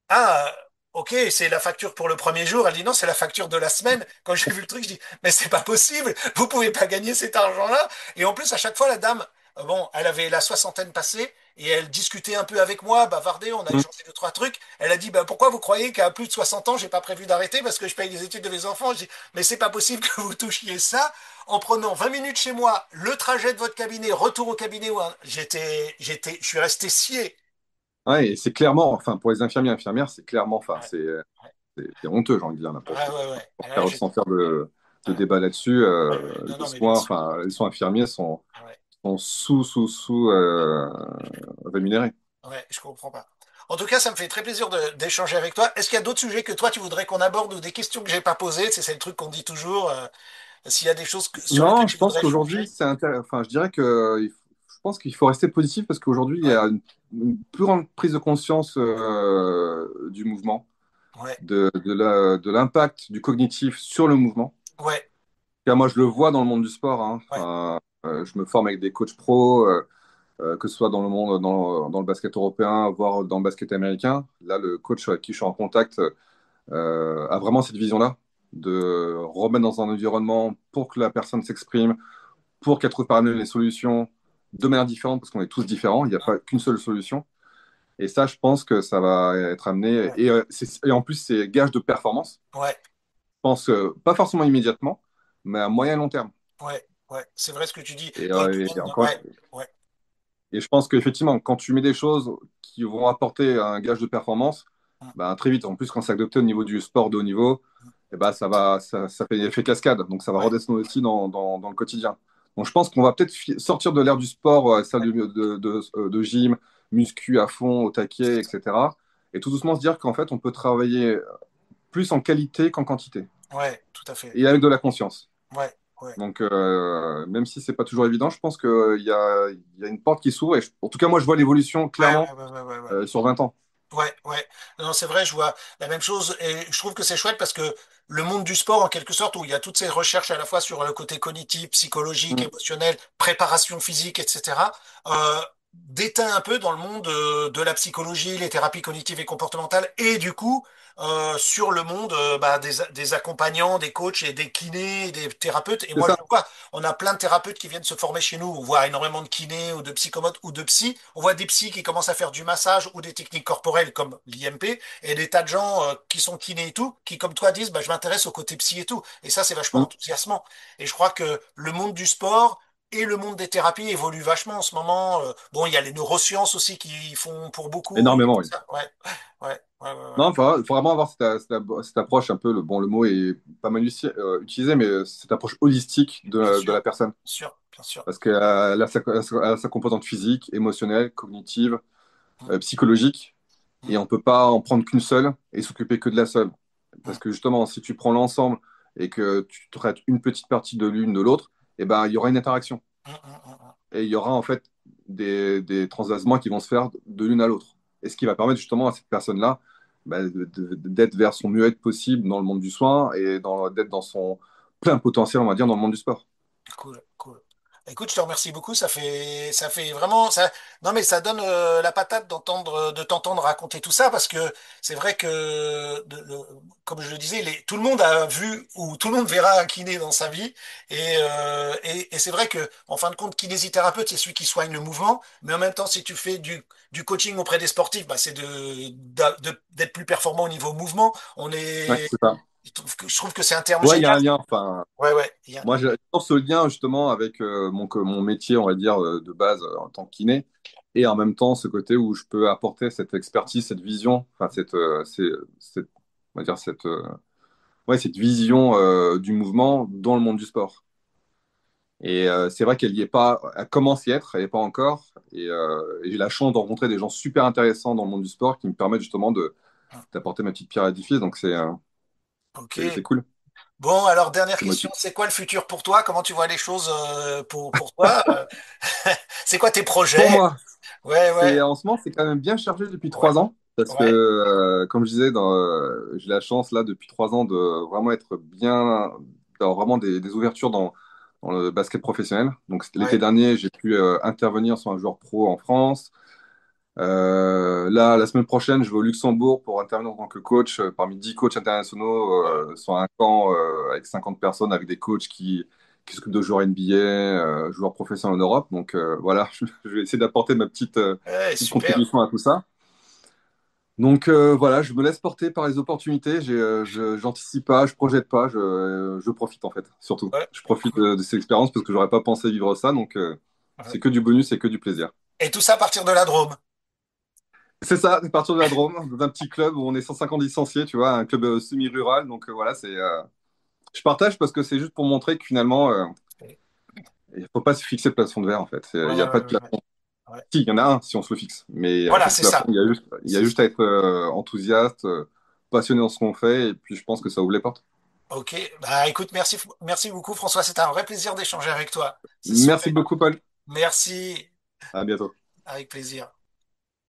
ah, ok, c'est la facture pour le premier jour. Elle dit non, c'est la facture de la semaine. Quand j'ai vu le truc, je dis, mais c'est pas possible, vous pouvez pas gagner cet argent-là. Et en plus, à chaque fois, la dame, bon, elle avait la soixantaine passée et elle discutait un peu avec moi, bavardait, on a Mm. échangé 2, 3 trucs. Elle a dit, bah, pourquoi vous croyez qu'à plus de 60 ans, j'ai pas prévu d'arrêter parce que je paye les études de mes enfants? Je dis, mais c'est pas possible que vous touchiez ça en prenant 20 minutes chez moi, le trajet de votre cabinet, retour au cabinet. Je suis resté scié. Ouais, et c'est clairement, enfin pour les infirmiers et infirmières, c'est clairement, enfin Ouais, ouais, c'est honteux, j'ai envie de dire, là, pour le ouais, coup. ouais, ouais. Et là, Sans faire de ouais. débat là-dessus, Non, les non, mais bien soins, sûr. enfin les soins infirmiers Ouais, sont sous rémunérés. ouais, je comprends pas. En tout cas, ça me fait très plaisir d'échanger avec toi. Est-ce qu'il y a d'autres sujets que toi, tu voudrais qu'on aborde ou des questions que j'ai pas posées? C'est le truc qu'on dit toujours. S'il y a des choses sur lesquelles Non, tu je pense voudrais qu'aujourd'hui, changer? enfin je dirais que je pense qu'il faut rester positif parce qu'aujourd'hui, il y Ouais, a une plus grande prise de conscience du mouvement, ouais, de l'impact du cognitif sur le mouvement. ouais, Car moi, je le vois dans le monde du sport, hein. ouais, Enfin, je me forme avec des coachs pros, que ce soit dans le monde, dans le basket européen, voire dans le basket américain. Là, le coach avec qui je suis en contact a vraiment cette vision-là, de remettre dans un environnement pour que la personne s'exprime, pour qu'elle trouve par elle-même les solutions de manière différente, parce qu'on est tous différents, il n'y a pas qu'une seule solution. Et ça, je pense que ça va être amené. Ouais, Et en plus, c'est gage de performance. ouais, Je pense pas forcément immédiatement, mais à moyen et long terme. ouais, ouais. C'est vrai ce que tu dis. Et, Dans, et encore, ouais, ouais, et je pense qu'effectivement, quand tu mets des choses qui vont apporter un gage de performance, ben, très vite, en plus, quand c'est adopté au niveau du sport de haut niveau, et ben, ça fait effet cascade. Donc, ça va ouais, redescendre aussi dans le quotidien. Donc, je pense qu'on va peut-être sortir de l'ère du sport, salle ouais, de gym, muscu à fond, au taquet, etc. Et tout doucement se dire qu'en fait, on peut travailler plus en qualité qu'en quantité. ouais, tout à fait. Et avec de la conscience. Ouais, ouais. Donc, même si c'est pas toujours évident, je pense qu'il y a une porte qui s'ouvre. En tout cas, moi, je vois l'évolution Ouais, ouais, clairement ouais, ouais, ouais, ouais. sur 20 ans. Ouais, ouais. Non, c'est vrai, je vois la même chose et je trouve que c'est chouette parce que le monde du sport, en quelque sorte, où il y a toutes ces recherches à la fois sur le côté cognitif, psychologique, Mm. émotionnel, préparation physique, etc., déteint un peu dans le monde de la psychologie, les thérapies cognitives et comportementales et du coup, sur le monde bah, des accompagnants, des coachs et des kinés, des thérapeutes. Et C'est moi, je ça. le vois, on a plein de thérapeutes qui viennent se former chez nous. On voit énormément de kinés ou de psychomotes ou de psy. On voit des psys qui commencent à faire du massage ou des techniques corporelles comme l'IMP et des tas de gens qui sont kinés et tout, qui comme toi disent, bah, je m'intéresse au côté psy et tout. Et ça, c'est vachement Mm. enthousiasmant. Et je crois que le monde du sport et le monde des thérapies évoluent vachement en ce moment. Bon, il y a les neurosciences aussi qui font pour beaucoup. Il y a Énormément, tout oui. ça. Ouais, ouais, ouais, ouais, Non, ouais. faut vraiment avoir cette approche un peu, bon, le mot est pas mal utilisé, mais cette approche holistique Bien de sûr, la personne. bien sûr, bien sûr. Parce qu'elle a sa composante physique, émotionnelle, cognitive, Mm, psychologique, et mm, on peut pas en prendre qu'une seule et s'occuper que de la seule. Parce mm, que justement, si tu prends l'ensemble et que tu traites une petite partie de l'une de l'autre, eh ben, il y aura une interaction. mm, mm, mm, mm. Et il y aura en fait des transvasements qui vont se faire de l'une à l'autre. Et ce qui va permettre justement à cette personne-là bah, d'être vers son mieux-être possible dans le monde du soin et d'être dans son plein potentiel, on va dire, dans le monde du sport. Cool, cool. Écoute, je te remercie beaucoup. Ça fait vraiment, ça, non mais ça donne la patate de t'entendre raconter tout ça parce que c'est vrai que, comme je le disais, tout le monde a vu ou tout le monde verra un kiné dans sa vie et c'est vrai que, en fin de compte, kinésithérapeute, c'est celui qui soigne le mouvement, mais en même temps, si tu fais du coaching auprès des sportifs, bah, c'est d'être plus performant au niveau mouvement. Ouais, c'est ça. Je trouve que c'est un terme Ouais, il y a génial. un lien. Enfin, Ouais, ouais. moi, j'adore ce lien justement avec mon métier, on va dire, de base en tant que kiné, et en même temps ce côté où je peux apporter cette expertise, cette vision, enfin on va dire ouais, cette vision du mouvement dans le monde du sport. Et c'est vrai qu'elle y est pas, elle commence à y être, elle n'y est pas encore. Et j'ai la chance de rencontrer des gens super intéressants dans le monde du sport qui me permettent justement d'apporter ma petite pierre à l'édifice. Donc c'est Ok. cool, Bon, alors dernière c'est question, motivant. c'est quoi le futur pour toi? Comment tu vois les choses pour toi? C'est quoi tes Pour projets? moi, Ouais, ouais, en ce moment, c'est quand même bien chargé depuis ouais, 3 ans. Parce que, ouais, comme je disais, j'ai la chance là depuis 3 ans de vraiment être bien, d'avoir vraiment des ouvertures dans le basket professionnel. Donc l'été ouais, dernier, j'ai pu intervenir sur un joueur pro en France. Là, la semaine prochaine, je vais au Luxembourg pour intervenir en tant que coach parmi 10 coachs internationaux ouais. sur un camp avec 50 personnes, avec des coachs qui s'occupent de joueurs NBA, joueurs professionnels en Europe. Donc voilà, je vais essayer d'apporter ma Ouais, petite super. contribution à tout ça. Donc voilà, je me laisse porter par les opportunités. J'anticipe pas, je projette pas, je profite en fait, surtout. Ouais, Je profite cool. de cette expérience parce que j'aurais pas pensé vivre ça. Donc c'est Ouais. que du bonus et que du plaisir. Et tout ça à partir de la Drôme. C'est ça, à partir de la Drôme, dans un petit club où on est 150 licenciés, tu vois, un club semi-rural. Donc voilà, je partage parce que c'est juste pour montrer que finalement, Ouais, il faut pas se fixer de plafond de verre en fait. Il ouais, n'y a pas de ouais, plafond. ouais. Ouais. Si, il y en a un si on se le fixe, mais il n'y a Voilà, pas de c'est plafond. ça. Il y a C'est juste ça. à être enthousiaste, passionné dans ce qu'on fait, et puis je pense que ça ouvre les portes. Ok. Bah écoute, merci beaucoup, François. C'était un vrai plaisir d'échanger avec toi. C'est Merci super. beaucoup, Paul. Merci. À bientôt. Avec plaisir.